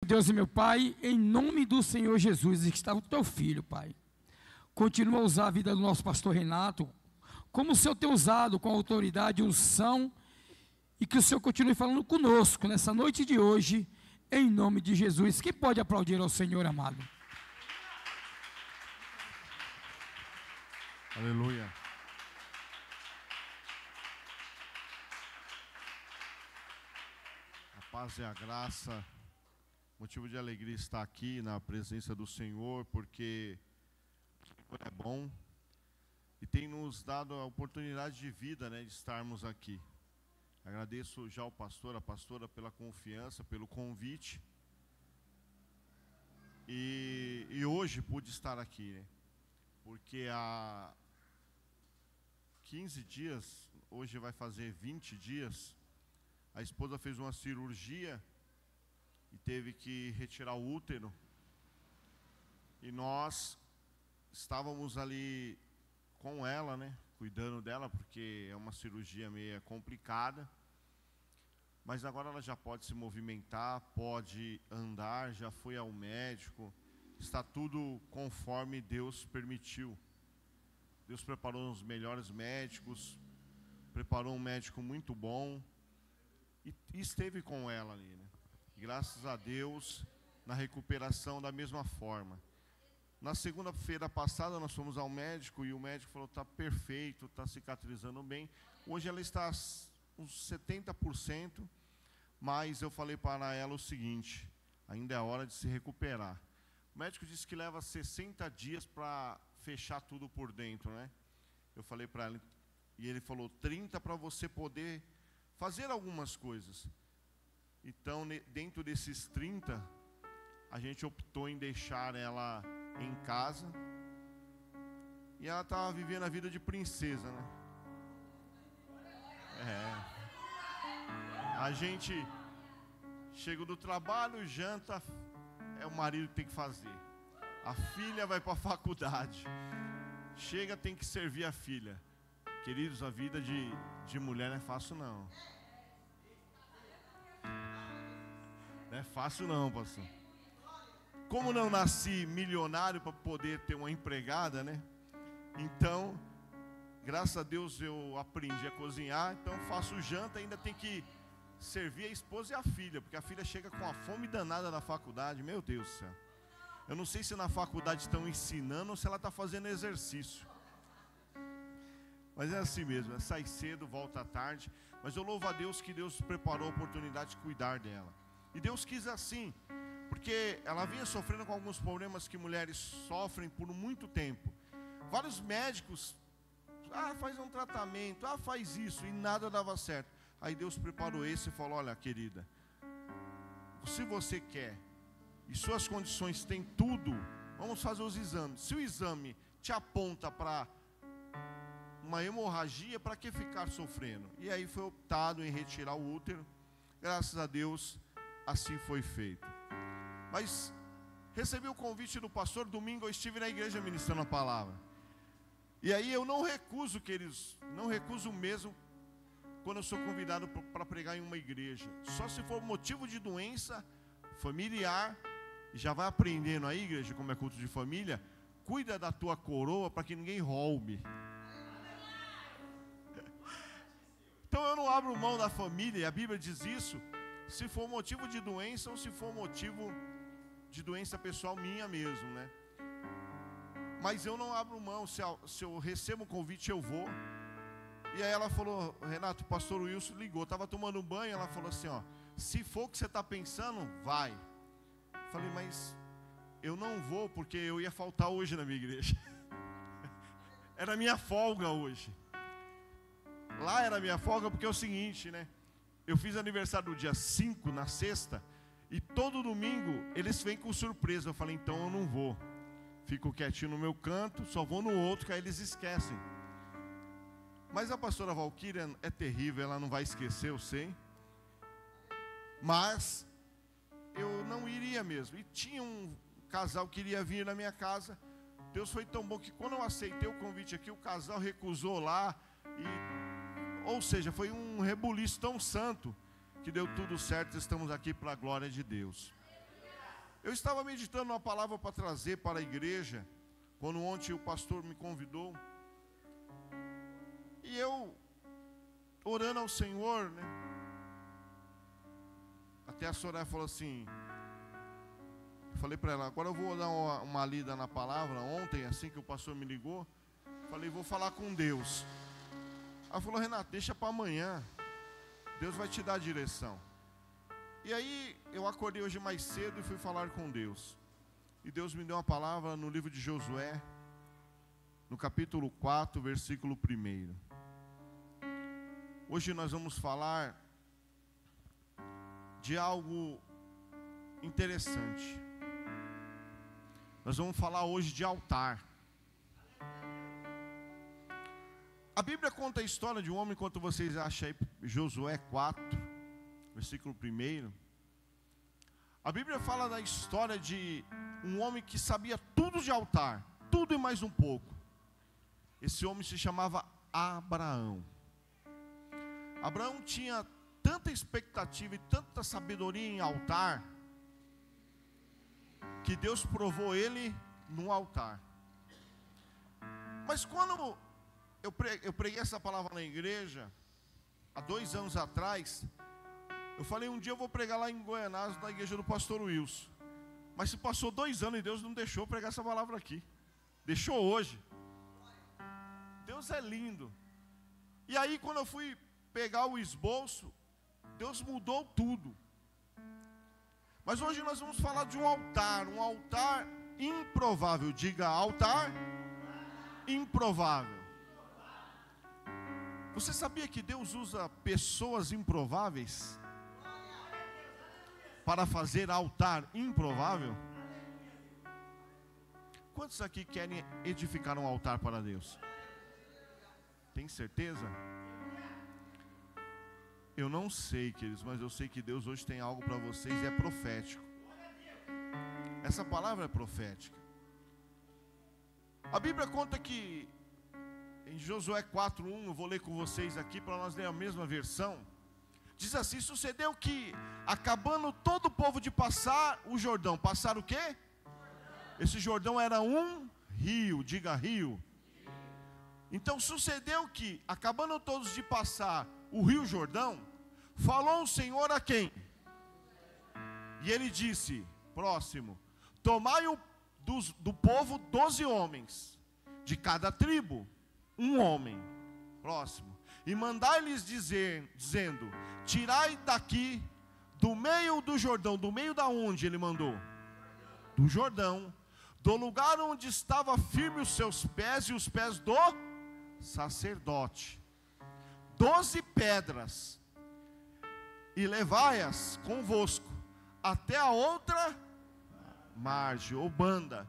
Deus e meu Pai, em nome do Senhor Jesus, que está o teu filho, Pai, continua a usar a vida do nosso pastor Renato, como o Senhor tem usado com autoridade e unção, e que o Senhor continue falando conosco nessa noite de hoje, em nome de Jesus. Quem pode aplaudir ao Senhor, amado? Aleluia. A paz e a graça, motivo de alegria estar aqui na presença do Senhor, porque é bom e tem nos dado a oportunidade de vida, né, de estarmos aqui. Agradeço já ao pastor, a pastora, pela confiança, pelo convite. E hoje pude estar aqui, né? Porque há 15 dias, hoje vai fazer 20 dias, a esposa fez uma cirurgia e teve que retirar o útero. E nós estávamos ali com ela, né? Cuidando dela, porque é uma cirurgia meio complicada. Mas agora ela já pode se movimentar, pode andar, já foi ao médico. Está tudo conforme Deus permitiu. Deus preparou os melhores médicos, preparou um médico muito bom e esteve com ela ali, né? Graças a Deus, na recuperação da mesma forma. Na segunda-feira passada nós fomos ao médico e o médico falou: está perfeito, está cicatrizando bem. Hoje ela está uns 70%, mas eu falei para ela o seguinte: ainda é hora de se recuperar. O médico disse que leva 60 dias para fechar tudo por dentro, né? Eu falei para ela, e ele falou 30 para você poder fazer algumas coisas. Então, dentro desses 30, a gente optou em deixar ela em casa. E ela estava vivendo a vida de princesa, né? A gente chega do trabalho, janta, é o marido que tem que fazer. A filha vai para a faculdade. Chega, tem que servir a filha. Queridos, a vida de mulher não é fácil não. Não é fácil não, pastor. Como não nasci milionário para poder ter uma empregada, né? Então, graças a Deus eu aprendi a cozinhar. Então faço janta, ainda tem que servir a esposa e a filha, porque a filha chega com a fome danada na faculdade. Meu Deus do céu. Eu não sei se na faculdade estão ensinando ou se ela está fazendo exercício. Mas é assim mesmo, sai cedo, volta à tarde. Mas eu louvo a Deus que Deus preparou a oportunidade de cuidar dela. E Deus quis assim, porque ela vinha sofrendo com alguns problemas que mulheres sofrem por muito tempo. Vários médicos, faz um tratamento, faz isso, e nada dava certo. Aí Deus preparou esse e falou: olha, querida, se você quer, e suas condições têm tudo, vamos fazer os exames. Se o exame te aponta para uma hemorragia, para que ficar sofrendo? E aí foi optado em retirar o útero. Graças a Deus, assim foi feito. Mas recebi o convite do pastor. Domingo eu estive na igreja ministrando a palavra. E aí eu não recuso, queridos, não recuso mesmo quando eu sou convidado para pregar em uma igreja. Só se for motivo de doença familiar. E já vai aprendendo aí, igreja, como é culto de família. Cuida da tua coroa para que ninguém roube. Então eu não abro mão da família, e a Bíblia diz isso, se for motivo de doença ou se for motivo de doença pessoal minha mesmo, né? Mas eu não abro mão, se eu recebo um convite eu vou. E aí ela falou: Renato, o pastor Wilson ligou, estava tomando banho, ela falou assim, ó, se for o que você está pensando, vai. Falei, mas eu não vou porque eu ia faltar hoje na minha igreja. Era minha folga hoje. Lá era minha folga porque é o seguinte, né? Eu fiz aniversário no dia 5, na sexta, e todo domingo eles vêm com surpresa. Eu falei, então eu não vou. Fico quietinho no meu canto, só vou no outro, que aí eles esquecem. Mas a pastora Valquíria é terrível, ela não vai esquecer, eu sei. Mas eu não iria mesmo. E tinha um casal que iria vir na minha casa. Deus foi tão bom que quando eu aceitei o convite aqui, o casal recusou lá. Ou seja, foi um rebuliço tão santo que deu tudo certo. Estamos aqui para a glória de Deus. Eu estava meditando uma palavra para trazer para a igreja, quando ontem o pastor me convidou. E eu, orando ao Senhor, né? Até a Soraya falou assim, eu falei para ela, agora eu vou dar uma lida na palavra. Ontem, assim que o pastor me ligou, falei, vou falar com Deus. Ela falou, Renato, deixa para amanhã, Deus vai te dar a direção. E aí, eu acordei hoje mais cedo e fui falar com Deus. E Deus me deu uma palavra no livro de Josué, no capítulo 4, versículo 1. Hoje nós vamos falar de algo interessante. Nós vamos falar hoje de altar. A Bíblia conta a história de um homem, enquanto vocês acham aí, Josué 4, versículo 1. A Bíblia fala da história de um homem que sabia tudo de altar, tudo e mais um pouco. Esse homem se chamava Abraão. Abraão tinha tanta expectativa e tanta sabedoria em altar, que Deus provou ele num altar. Mas quando eu preguei essa palavra na igreja, há 2 anos atrás, eu falei, um dia eu vou pregar lá em Goianás, na igreja do pastor Wilson. Mas se passou 2 anos e Deus não deixou pregar essa palavra aqui. Deixou hoje. Deus é lindo. E aí quando eu fui pegar o esboço, Deus mudou tudo. Mas hoje nós vamos falar de um altar improvável. Diga, altar improvável. Você sabia que Deus usa pessoas improváveis para fazer altar improvável? Quantos aqui querem edificar um altar para Deus? Tem certeza? Eu não sei, queridos, mas eu sei que Deus hoje tem algo para vocês e é profético. Essa palavra é profética. A Bíblia conta que em Josué 4:1, eu vou ler com vocês aqui para nós ler a mesma versão. Diz assim: sucedeu que, acabando todo o povo de passar o Jordão, passar o quê? Esse Jordão era um rio, diga rio. Então sucedeu que, acabando todos de passar o rio Jordão, falou o Senhor a quem? E ele disse, próximo, tomai do povo 12 homens, de cada tribo, um homem, próximo, e mandai-lhes dizendo, tirai daqui, do meio do Jordão, do meio da onde ele mandou? Do Jordão, do lugar onde estava firme os seus pés e os pés do sacerdote, 12 pedras, e levai-as convosco até a outra margem ou banda,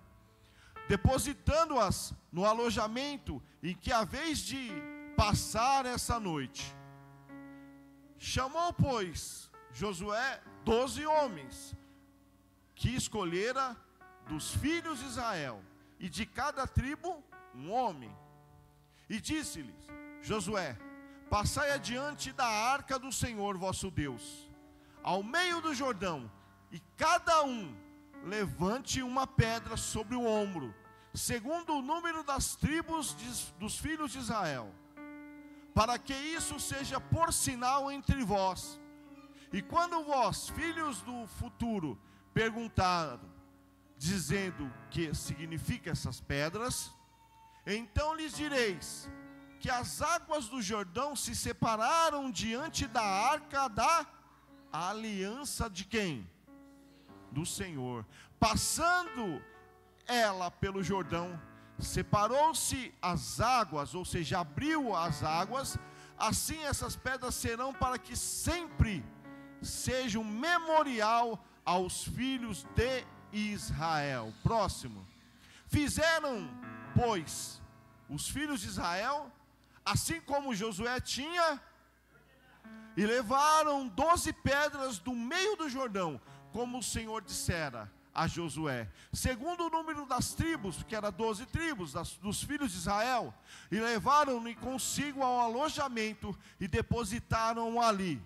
depositando-as no alojamento em que haveis de passar essa noite. Chamou, pois, Josué 12 homens, que escolhera dos filhos de Israel, e de cada tribo um homem. E disse-lhes, Josué, passai adiante da arca do Senhor vosso Deus, ao meio do Jordão, e cada um levante uma pedra sobre o ombro, segundo o número das tribos dos filhos de Israel, para que isso seja por sinal entre vós. E quando vós, filhos do futuro, perguntar, dizendo que significa essas pedras, então lhes direis que as águas do Jordão se separaram diante da arca da aliança de quem? Do Senhor. Passando ela pelo Jordão, separou-se as águas, ou seja, abriu as águas. Assim essas pedras serão para que sempre seja um memorial aos filhos de Israel. Próximo. Fizeram, pois, os filhos de Israel, assim como Josué tinha, e levaram 12 pedras do meio do Jordão, como o Senhor dissera a Josué, segundo o número das tribos, que era 12 tribos dos filhos de Israel, e levaram-no consigo ao alojamento e depositaram ali.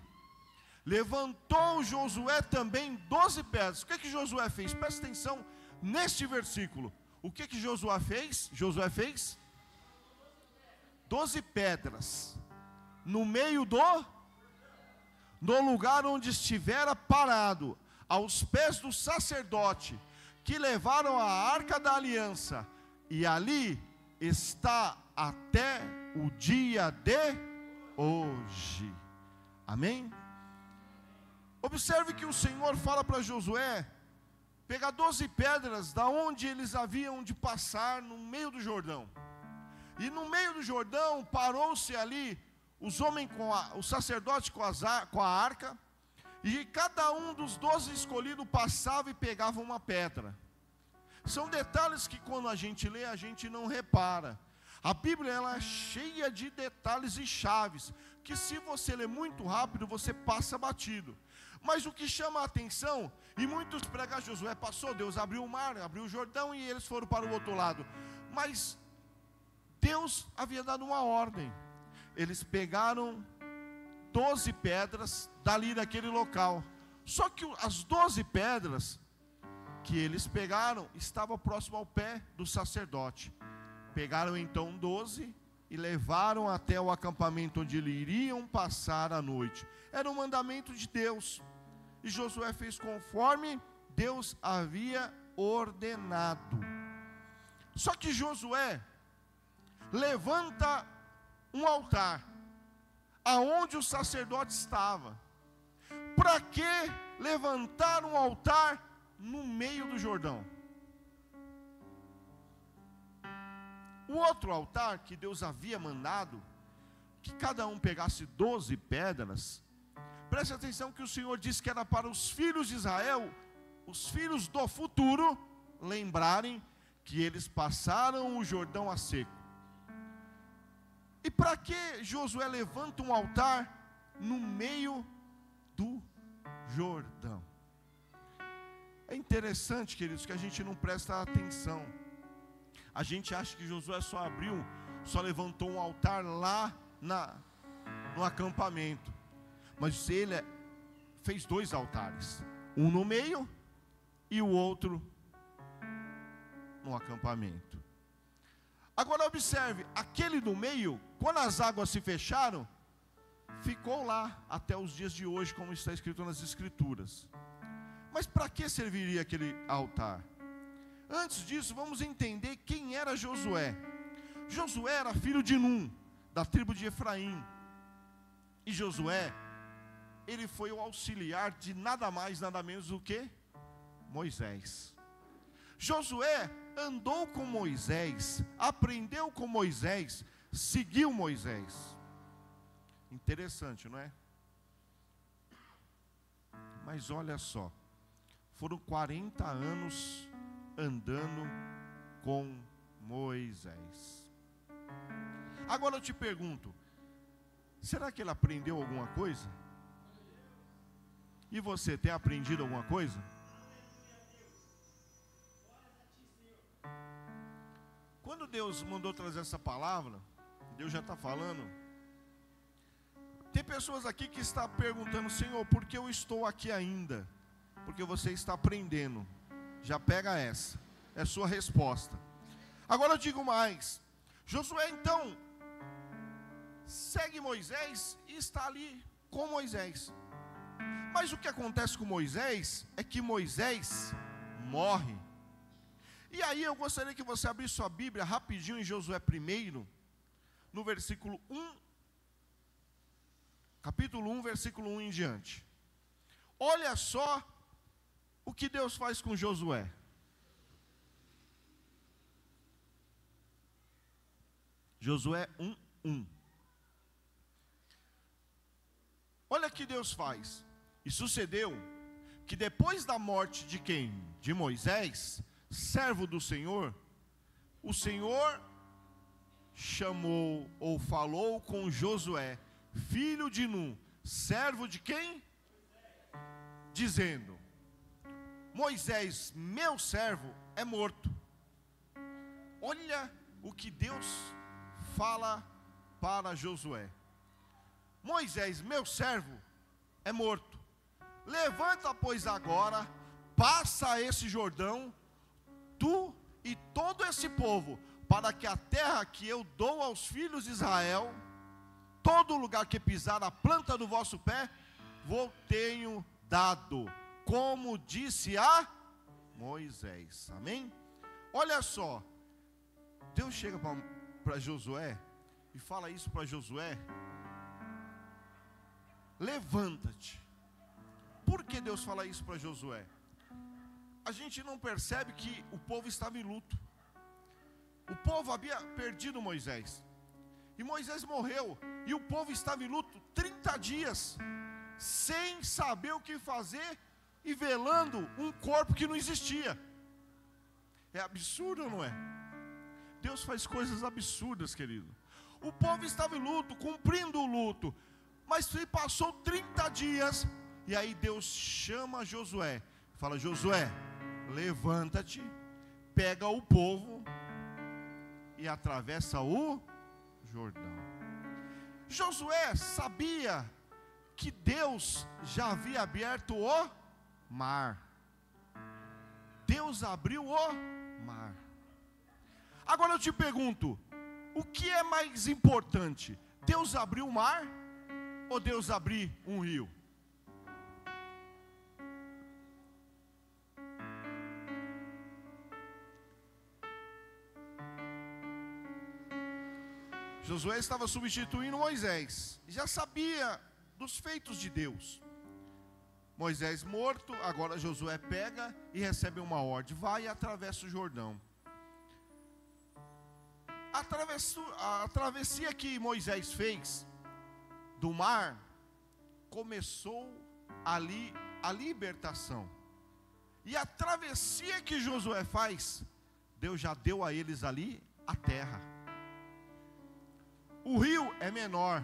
Levantou Josué também 12 pedras. O que que Josué fez? Presta atenção neste versículo. O que que Josué fez? Josué fez 12 pedras no meio no lugar onde estivera parado, aos pés do sacerdote, que levaram a arca da aliança, e ali está até o dia de hoje. Amém? Observe que o Senhor fala para Josué pegar 12 pedras da onde eles haviam de passar no meio do Jordão. E no meio do Jordão parou-se ali os homens o sacerdote com a arca, e cada um dos 12 escolhidos passava e pegava uma pedra. São detalhes que quando a gente lê, a gente não repara. A Bíblia, ela é cheia de detalhes e chaves, que se você ler muito rápido, você passa batido. Mas o que chama a atenção, e muitos pregam, Josué passou, Deus abriu o mar, abriu o Jordão, e eles foram para o outro lado. Mas Deus havia dado uma ordem. Eles pegaram 12 pedras dali daquele local. Só que as 12 pedras que eles pegaram estavam próximo ao pé do sacerdote. Pegaram então 12 e levaram até o acampamento onde eles iriam passar a noite. Era um mandamento de Deus. E Josué fez conforme Deus havia ordenado. Só que Josué levanta um altar aonde o sacerdote estava. Para que levantar um altar no meio do Jordão? O outro altar que Deus havia mandado que cada um pegasse 12 pedras. Preste atenção que o Senhor disse que era para os filhos de Israel, os filhos do futuro, lembrarem que eles passaram o Jordão a seco. E para que Josué levanta um altar no meio do Jordão? É interessante, queridos, que a gente não presta atenção. A gente acha que Josué só levantou um altar lá no acampamento. Mas ele fez 2 altares, um no meio e o outro no acampamento. Agora observe, aquele no meio, quando as águas se fecharam, ficou lá até os dias de hoje, como está escrito nas Escrituras. Mas para que serviria aquele altar? Antes disso, vamos entender quem era Josué. Josué era filho de Num, da tribo de Efraim. E Josué, ele foi o auxiliar de nada mais, nada menos do que Moisés. Josué andou com Moisés, aprendeu com Moisés, seguiu Moisés. Interessante, não é? Mas olha só, foram 40 anos andando com Moisés. Agora eu te pergunto, será que ele aprendeu alguma coisa? E você, tem aprendido alguma coisa? Quando Deus mandou trazer essa palavra, Deus já está falando. Tem pessoas aqui que estão perguntando, Senhor, por que eu estou aqui ainda? Porque você está aprendendo. Já pega essa, é a sua resposta. Agora eu digo mais, Josué então segue Moisés e está ali com Moisés. Mas o que acontece com Moisés é que Moisés morre. E aí eu gostaria que você abrisse sua Bíblia rapidinho em Josué 1, no versículo 1, capítulo 1, versículo 1 em diante. Olha só o que Deus faz com Josué. Josué 1:1. Olha o que Deus faz. E sucedeu que depois da morte de quem? De Moisés, servo do Senhor, o Senhor chamou ou falou com Josué, filho de Num, servo de quem? Dizendo: Moisés, meu servo, é morto. Olha o que Deus fala para Josué. Moisés, meu servo, é morto. Levanta, pois, agora, passa esse Jordão, tu e todo esse povo, para que a terra que eu dou aos filhos de Israel, todo lugar que pisar a planta do vosso pé, vos tenho dado, como disse a Moisés. Amém? Olha só, Deus chega para Josué e fala isso para Josué: levanta-te. Por que Deus fala isso para Josué? A gente não percebe que o povo estava em luto. O povo havia perdido Moisés, e Moisés morreu, e o povo estava em luto 30 dias, sem saber o que fazer, e velando um corpo que não existia. É absurdo, não é? Deus faz coisas absurdas, querido. O povo estava em luto, cumprindo o luto, mas se passou 30 dias, e aí Deus chama Josué, fala: Josué, levanta-te, pega o povo e atravessa o Jordão. Josué sabia que Deus já havia aberto o mar. Deus abriu o mar. Agora eu te pergunto, o que é mais importante? Deus abrir o mar ou Deus abrir um rio? Josué estava substituindo Moisés, já sabia dos feitos de Deus. Moisés morto, agora Josué pega e recebe uma ordem: vai e atravessa o Jordão. A travessia que Moisés fez do mar, começou ali a libertação. E a travessia que Josué faz, Deus já deu a eles ali a terra. O rio é menor,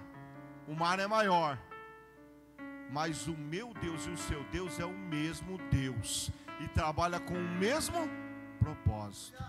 o mar é maior, mas o meu Deus e o seu Deus é o mesmo Deus, e trabalha com o mesmo propósito.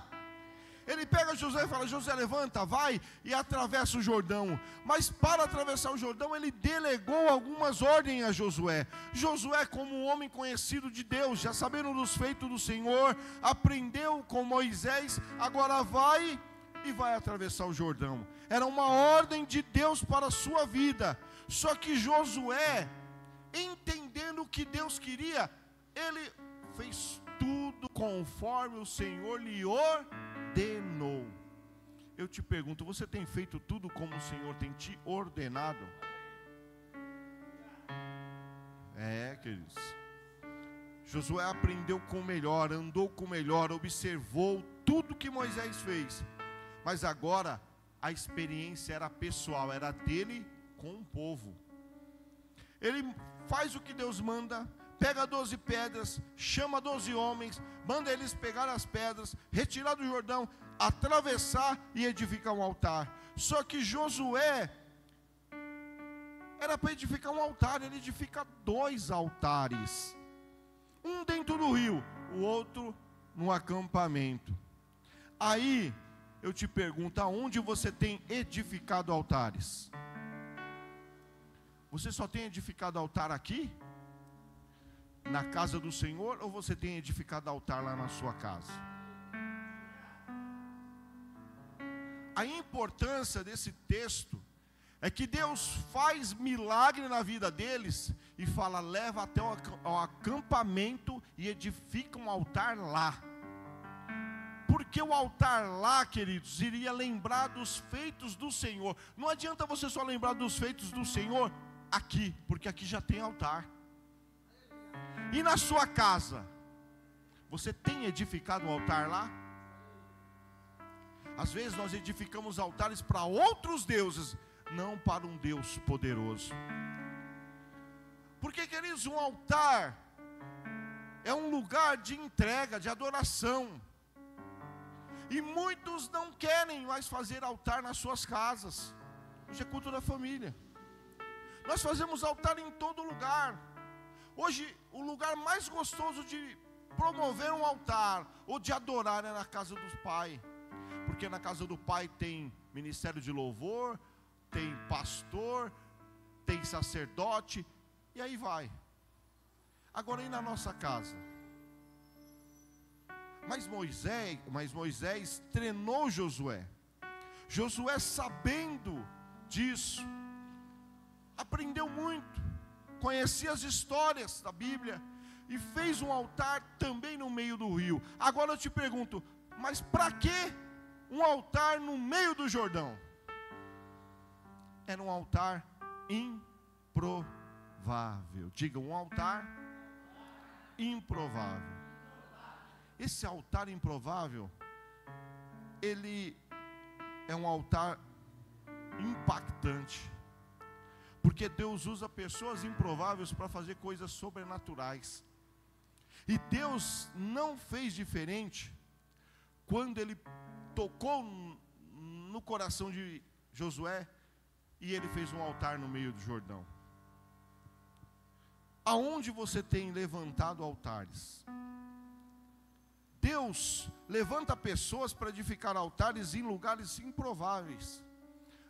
Ele pega Josué e fala: Josué, levanta, vai e atravessa o Jordão. Mas para atravessar o Jordão, ele delegou algumas ordens a Josué. Josué, como um homem conhecido de Deus, já sabendo dos feitos do Senhor, aprendeu com Moisés, agora vai e vai atravessar o Jordão. Era uma ordem de Deus para a sua vida. Só que Josué, entendendo o que Deus queria, ele fez tudo conforme o Senhor lhe ordenou. Eu te pergunto, você tem feito tudo como o Senhor tem te ordenado? Queridos, Josué aprendeu com o melhor, andou com o melhor, observou tudo que Moisés fez. Mas agora a experiência era pessoal, era dele com o povo. Ele faz o que Deus manda, pega 12 pedras, chama 12 homens, manda eles pegar as pedras, retirar do Jordão, atravessar e edificar um altar. Só que Josué era para edificar um altar, ele edifica 2 altares, um dentro do rio, o outro no acampamento. Aí eu te pergunto, aonde você tem edificado altares? Você só tem edificado altar aqui? Na casa do Senhor? Ou você tem edificado altar lá na sua casa? A importância desse texto é que Deus faz milagre na vida deles e fala: leva até o acampamento e edifica um altar lá. Porque o altar lá, queridos, iria lembrar dos feitos do Senhor. Não adianta você só lembrar dos feitos do Senhor aqui, porque aqui já tem altar. E na sua casa, você tem edificado um altar lá? Às vezes nós edificamos altares para outros deuses, não para um Deus poderoso. Porque, queridos, um altar é um lugar de entrega, de adoração. E muitos não querem mais fazer altar nas suas casas. Hoje é culto da família. Nós fazemos altar em todo lugar. Hoje o lugar mais gostoso de promover um altar ou de adorar é na casa do Pai. Porque na casa do Pai tem ministério de louvor, tem pastor, tem sacerdote, E aí vai. Agora, e na nossa casa? Mas Moisés treinou Josué. Josué, sabendo disso, aprendeu muito, conhecia as histórias da Bíblia e fez um altar também no meio do rio. Agora eu te pergunto, mas para que um altar no meio do Jordão? Era um altar improvável. Diga, um altar improvável. Esse altar improvável, ele é um altar impactante, porque Deus usa pessoas improváveis para fazer coisas sobrenaturais. E Deus não fez diferente quando Ele tocou no coração de Josué e ele fez um altar no meio do Jordão. Aonde você tem levantado altares? Deus levanta pessoas para edificar altares em lugares improváveis.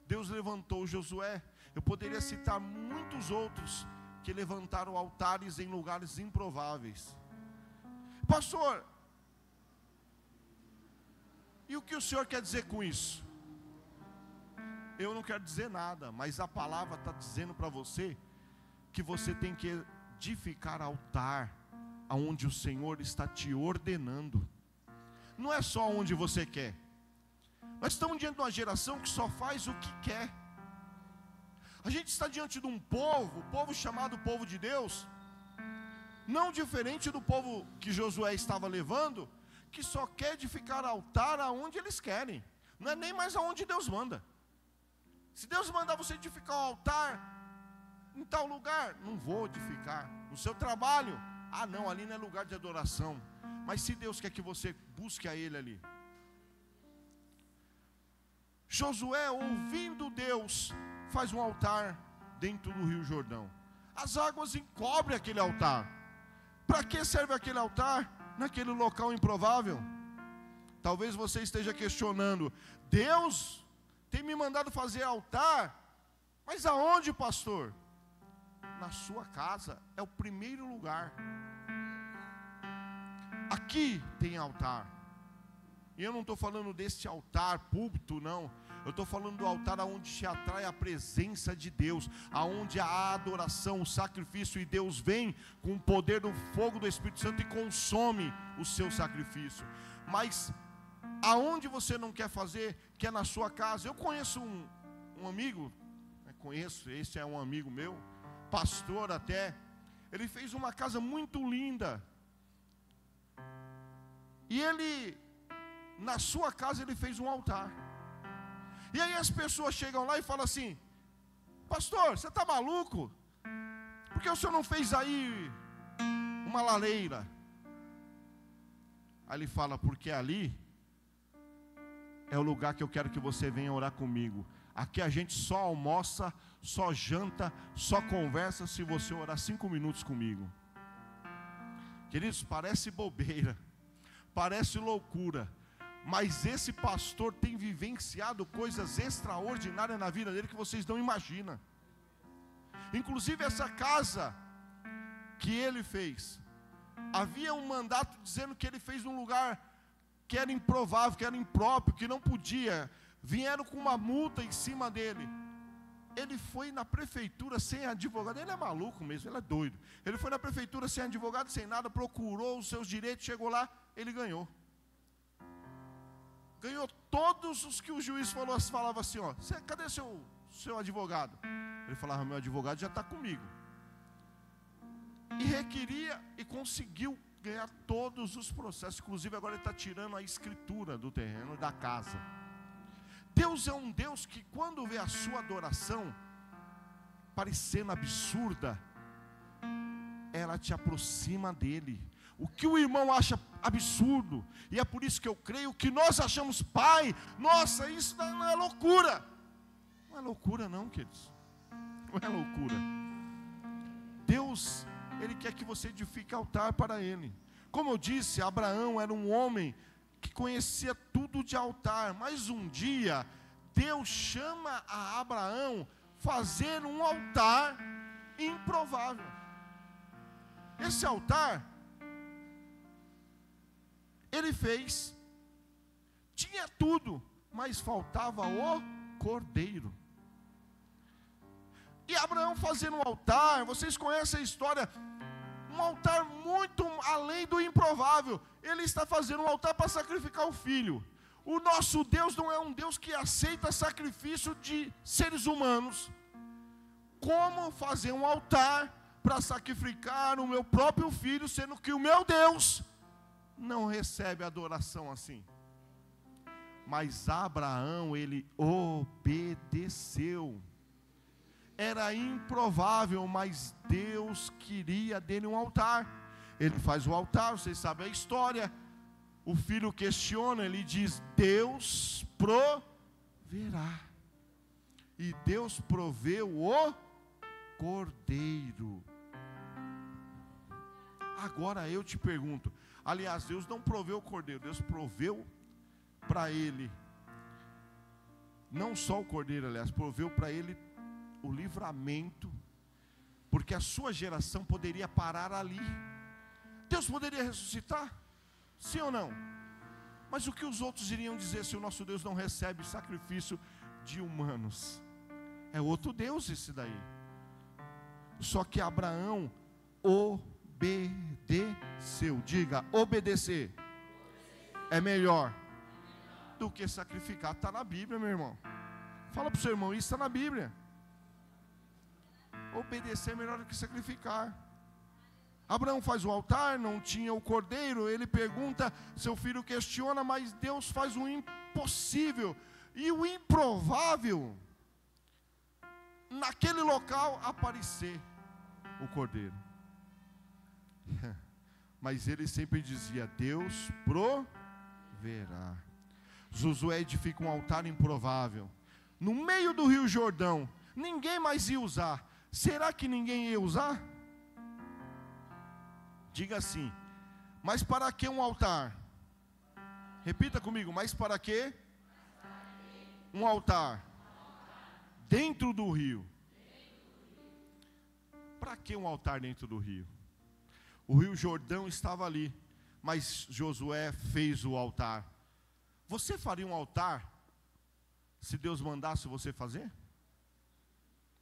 Deus levantou Josué. Eu poderia citar muitos outros que levantaram altares em lugares improváveis. Pastor, e o que o senhor quer dizer com isso? Eu não quero dizer nada, mas a palavra está dizendo para você que você tem que edificar altar aonde o Senhor está te ordenando. Não é só onde você quer. Nós estamos diante de uma geração que só faz o que quer. A gente está diante de um povo, o povo chamado povo de Deus, não diferente do povo que Josué estava levando, que só quer edificar altar aonde eles querem, não é nem mais aonde Deus manda. Se Deus mandar você edificar um altar em tal lugar, não vou edificar. No seu trabalho, não, ali não é lugar de adoração. Mas se Deus quer que você busque a Ele ali. Josué, ouvindo Deus, faz um altar dentro do Rio Jordão. As águas encobrem aquele altar. Para que serve aquele altar naquele local improvável? Talvez você esteja questionando: Deus tem me mandado fazer altar, mas aonde, pastor? Na sua casa, é o primeiro lugar. Aqui tem altar. E eu não estou falando desse altar púlpito, não. Eu estou falando do altar aonde se atrai a presença de Deus, aonde a adoração, o sacrifício, e Deus vem com o poder do fogo do Espírito Santo e consome o seu sacrifício. Mas aonde você não quer fazer, que é na sua casa. Eu conheço um amigo, esse é um amigo meu, pastor até. Ele fez uma casa muito linda. E ele, na sua casa, ele fez um altar. E aí as pessoas chegam lá e falam assim: pastor, você está maluco? Por que o senhor não fez aí uma lareira? Aí ele fala: porque ali é o lugar que eu quero que você venha orar comigo. Aqui a gente só almoça, só janta, só conversa se você orar 5 minutos comigo. Queridos, parece bobeira, parece loucura, mas esse pastor tem vivenciado coisas extraordinárias na vida dele que vocês não imaginam. Inclusive essa casa que ele fez, havia um mandato dizendo que ele fez num lugar que era improvável, que era impróprio, que não podia. Vieram com uma multa em cima dele. Ele foi na prefeitura sem advogado. Ele é maluco mesmo, ele é doido. Ele foi na prefeitura sem advogado, sem nada, procurou os seus direitos, chegou lá, ele ganhou. Ganhou todos os que o juiz falava assim: ó, cadê seu advogado? Ele falava: meu advogado já está comigo. E requeria e conseguiu ganhar todos os processos. Inclusive agora ele está tirando a escritura do terreno da casa. Deus é um Deus que, quando vê a sua adoração parecendo absurda, ela te aproxima dele. O que o irmão acha absurdo, e é por isso que eu creio que nós achamos: pai, nossa, isso não é loucura. Não é loucura não, queridos. Não é loucura. Deus, Ele quer que você edifique altar para Ele. Como eu disse, Abraão era um homem que conhecia tudo de altar, mas um dia Deus chama a Abraão fazer um altar improvável. Esse altar, ele fez, tinha tudo, mas faltava o cordeiro. E Abraão fazendo um altar, vocês conhecem a história, um altar muito além do improvável. Ele está fazendo um altar para sacrificar o filho. O nosso Deus não é um Deus que aceita sacrifício de seres humanos. Como fazer um altar para sacrificar o meu próprio filho, sendo que o meu Deus não recebe adoração assim? Mas Abraão, ele obedeceu. Era improvável, mas Deus queria dele um altar. Ele faz o altar, vocês sabem a história. O filho questiona, ele diz: Deus proverá. E Deus proveu o cordeiro. Agora eu te pergunto, aliás, Deus não proveu o cordeiro, Deus proveu para ele, não só o cordeiro, aliás, proveu para ele o livramento, porque a sua geração poderia parar ali. Deus poderia ressuscitar, sim ou não? Mas o que os outros iriam dizer se o nosso Deus não recebe sacrifício de humanos? É outro Deus esse daí. Só que Abraão obedeceu. Diga, obedecer é melhor do que sacrificar. Está na Bíblia, meu irmão. Fala para o seu irmão, isso está na Bíblia. Obedecer é melhor do que sacrificar. Abraão faz o altar, não tinha o cordeiro. Ele pergunta, seu filho questiona, mas Deus faz o impossível e o improvável, naquele local aparecer o cordeiro. Mas ele sempre dizia: Deus proverá. Josué edifica um altar improvável no meio do rio Jordão. Ninguém mais ia usar. Será que ninguém ia usar? Diga assim: mas para que um altar? Repita comigo: mas para que um altar dentro do rio? Para que um altar dentro do rio? O rio Jordão estava ali, mas Josué fez o altar. Você faria um altar se Deus mandasse você fazer?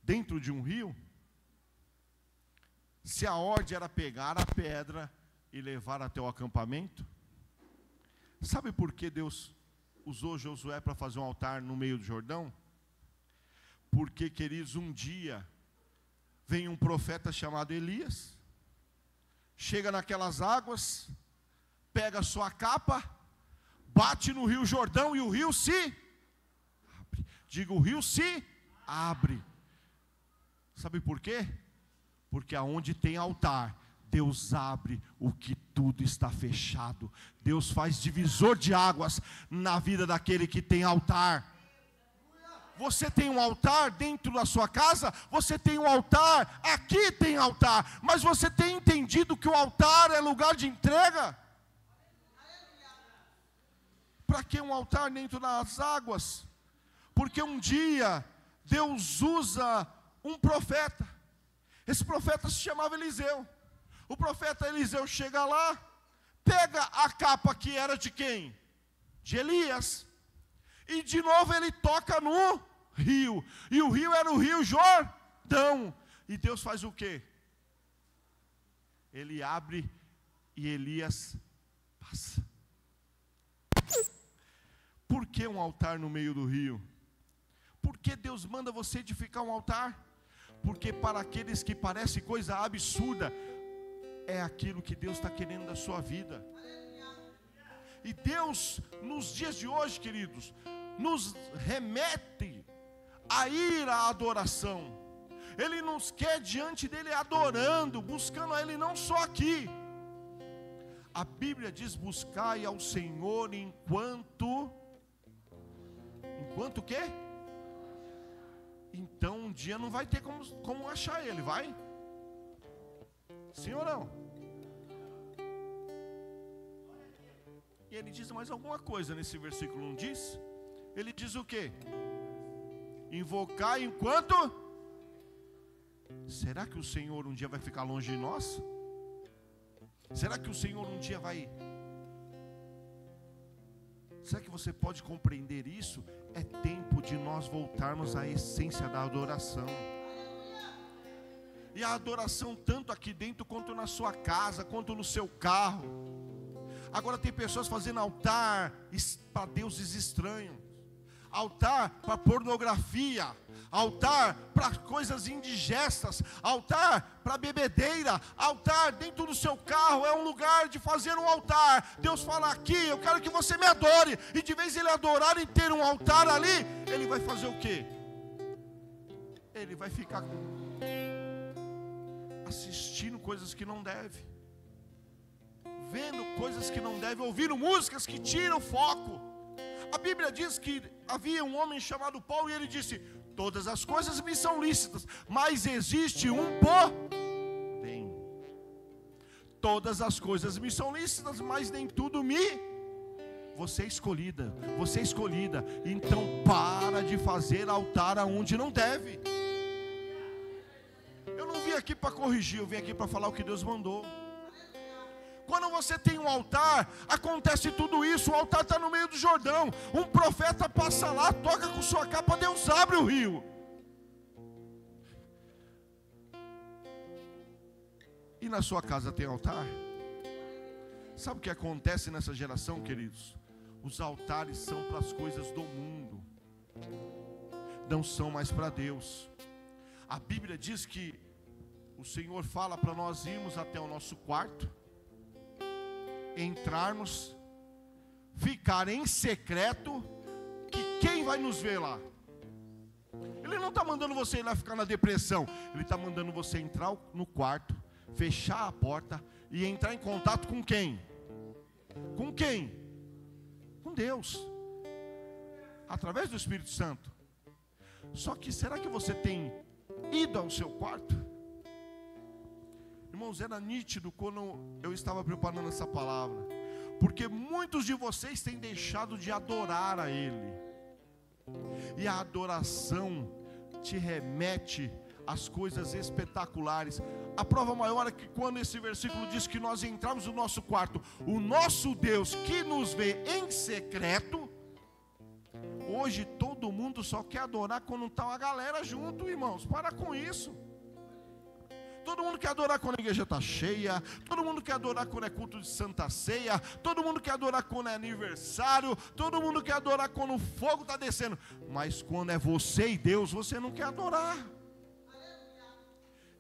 Dentro de um rio? Se a ordem era pegar a pedra e levar até o acampamento? Sabe por que Deus usou Josué para fazer um altar no meio do Jordão? Porque, queridos, um dia vem um profeta chamado Elias, chega naquelas águas, pega a sua capa, bate no rio Jordão e o rio se abre. Diga, o rio se abre. Sabe por quê? Porque aonde tem altar, Deus abre o que tudo está fechado. Deus faz divisor de águas na vida daquele que tem altar. Você tem um altar dentro da sua casa, você tem um altar, aqui tem altar, mas você tem entendido que o altar é lugar de entrega? Para que um altar dentro das águas? Porque um dia Deus usa um profeta. Esse profeta se chamava Eliseu. O profeta Eliseu chega lá, pega a capa que era de quem? De Elias. E de novo ele toca no rio. E o rio era o rio Jordão. E Deus faz o quê? Ele abre e Elias passa. Por que um altar no meio do rio? Por que Deus manda você edificar um altar? Porque para aqueles que parece coisa absurda, é aquilo que Deus está querendo da sua vida. E Deus, nos dias de hoje, queridos, nos remete a ir à adoração. Ele nos quer diante dele adorando, buscando a Ele não só aqui. A Bíblia diz: buscai ao Senhor enquanto o quê? Então um dia não vai ter como achar Ele, vai? Sim ou não? E ele diz mais alguma coisa nesse versículo, não diz? Ele diz o quê? Invocar enquanto... Será que o Senhor um dia vai ficar longe de nós? Será que o Senhor um dia vai... Será que você pode compreender isso? É tempo de nós voltarmos à essência da adoração. E a adoração tanto aqui dentro, quanto na sua casa, quanto no seu carro. Agora tem pessoas fazendo altar para deuses estranhos, altar para pornografia, altar para coisas indigestas, altar para bebedeira, altar dentro do seu carro é um lugar de fazer um altar. Deus fala aqui, eu quero que você me adore, e de vez ele adorar e ter um altar ali, ele vai fazer o quê? Ele vai ficar assistindo coisas que não deve, vendo coisas que não deve, ouvindo músicas que tiram o foco. A Bíblia diz que havia um homem chamado Paulo, e ele disse: todas as coisas me são lícitas, mas existe um porém. Todas as coisas me são lícitas, mas nem tudo me... Você é escolhida, você é escolhida. Então para de fazer altar aonde não deve. Eu não vim aqui para corrigir, eu vim aqui para falar o que Deus mandou. Quando você tem um altar, acontece tudo isso. O altar está no meio do Jordão. Um profeta passa lá, toca com sua capa, Deus abre o rio. E na sua casa tem altar? Sabe o que acontece nessa geração, queridos? Os altares são para as coisas do mundo, não são mais para Deus. A Bíblia diz que o Senhor fala para nós irmos até o nosso quarto, entrarmos, ficar em secreto, que quem vai nos ver lá? Ele não está mandando você ir lá ficar na depressão. Ele está mandando você entrar no quarto, fechar a porta e entrar em contato com quem? Com quem? Com Deus, através do Espírito Santo. Só que será que você tem ido ao seu quarto? Irmãos, era nítido quando eu estava preparando essa palavra, porque muitos de vocês têm deixado de adorar a Ele, e a adoração te remete às coisas espetaculares. A prova maior é que quando esse versículo diz que nós entramos no nosso quarto, o nosso Deus que nos vê em secreto. Hoje todo mundo só quer adorar quando está uma galera junto, irmãos, para com isso. Todo mundo quer adorar quando a igreja está cheia, todo mundo quer adorar quando é culto de Santa Ceia, todo mundo quer adorar quando é aniversário, todo mundo quer adorar quando o fogo está descendo, mas quando é você e Deus, você não quer adorar.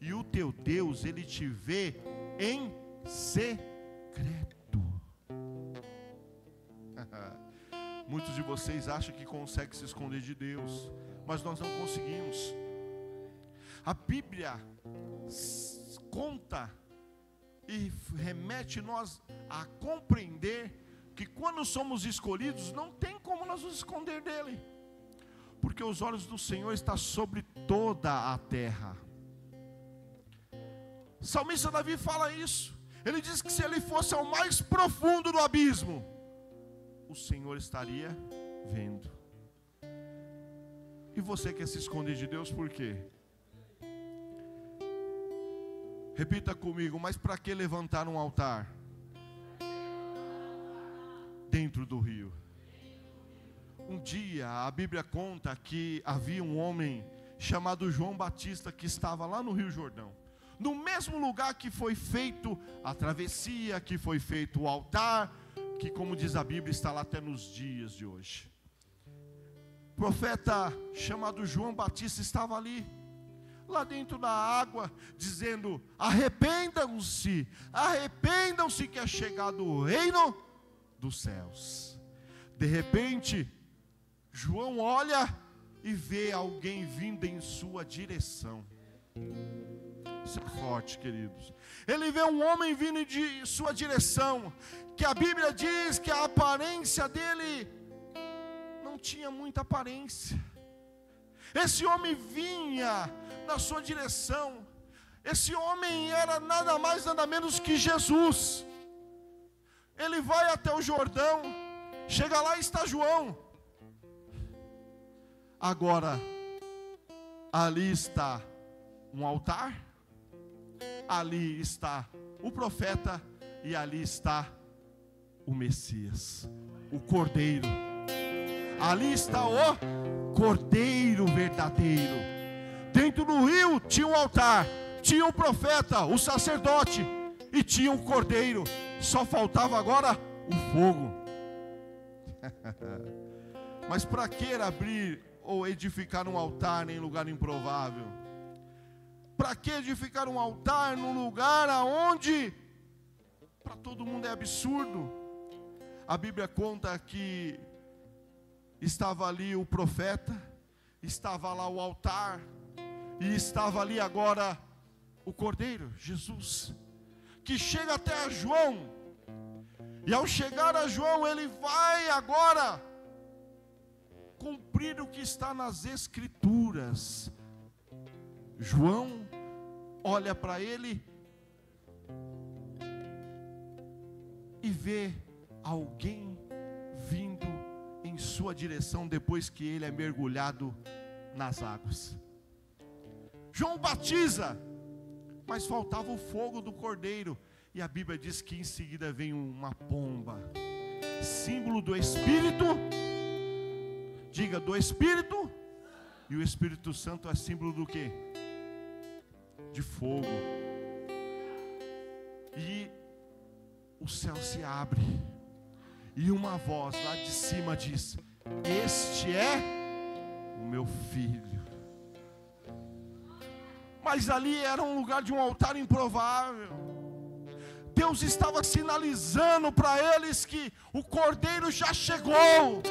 E o teu Deus, Ele te vê em secreto. Muitos de vocês acham que conseguem se esconder de Deus, mas nós não conseguimos. A Bíblia conta e remete nós a compreender que quando somos escolhidos, não tem como nós nos esconder dele, porque os olhos do Senhor estão sobre toda a terra. O salmista Davi fala isso. Ele diz que se ele fosse ao mais profundo do abismo, o Senhor estaria vendo. E você quer se esconder de Deus por quê? Repita comigo, mas para que levantar um altar dentro do rio? Um dia a Bíblia conta que havia um homem chamado João Batista que estava lá no Rio Jordão, no mesmo lugar que foi feito a travessia, que foi feito o altar, que, como diz a Bíblia, está lá até nos dias de hoje. O profeta chamado João Batista estava ali, lá dentro da água, dizendo: arrependam-se, arrependam-se que é chegado o reino dos céus. De repente, João olha e vê alguém vindo em sua direção. Isso é forte, queridos. Ele vê um homem vindo de sua direção, que a Bíblia diz que a aparência dele não tinha muita aparência. Esse homem vinha na sua direção. Esse homem era nada mais, nada menos que Jesus. Ele vai até o Jordão, chega lá e está João. Agora, ali está um altar, ali está o profeta, e ali está o Messias, o Cordeiro. Ali está o Cordeiro verdadeiro. Dentro do rio tinha um altar, tinha um profeta, o sacerdote, e tinha um Cordeiro. Só faltava agora o fogo. Mas para que abrir ou edificar um altar em lugar improvável? Para que edificar um altar num lugar aonde para todo mundo é absurdo? A Bíblia conta que estava ali o profeta, estava lá o altar, e estava ali agora o Cordeiro, Jesus, que chega até a João. E ao chegar a João, ele vai agora cumprir o que está nas Escrituras. João olha para ele e vê alguém vindo em sua direção depois que ele é mergulhado nas águas. João batiza, mas faltava o fogo do Cordeiro. E a Bíblia diz que em seguida vem uma pomba, símbolo do Espírito. Diga, do Espírito. E o Espírito Santo é símbolo do quê? De fogo. E o céu se abre, e uma voz lá de cima diz: este é o meu filho. Mas ali era um lugar de um altar improvável. Deus estava sinalizando para eles que o Cordeiro já chegou.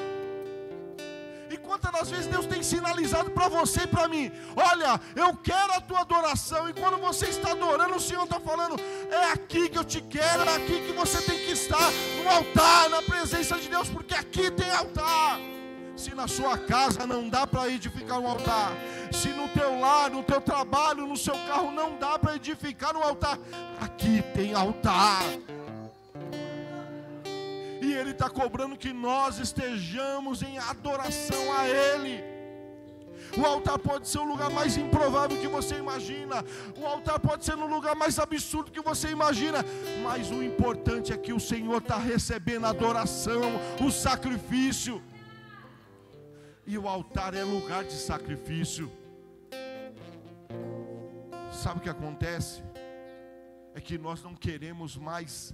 E quantas das vezes Deus tem sinalizado para você e para mim: olha, eu quero a tua adoração. E quando você está adorando, o Senhor está falando: é aqui que eu te quero, é aqui que você tem que estar, no altar, na presença de Deus, porque aqui tem altar. Se na sua casa não dá para edificar um altar, se no teu lar, no teu trabalho, no seu carro não dá para edificar um altar, aqui tem altar. E Ele está cobrando que nós estejamos em adoração a Ele. O altar pode ser o lugar mais improvável que você imagina, o altar pode ser no lugar mais absurdo que você imagina, mas o importante é que o Senhor está recebendo a adoração, o sacrifício. E o altar é lugar de sacrifício. Sabe o que acontece? É que nós não queremos mais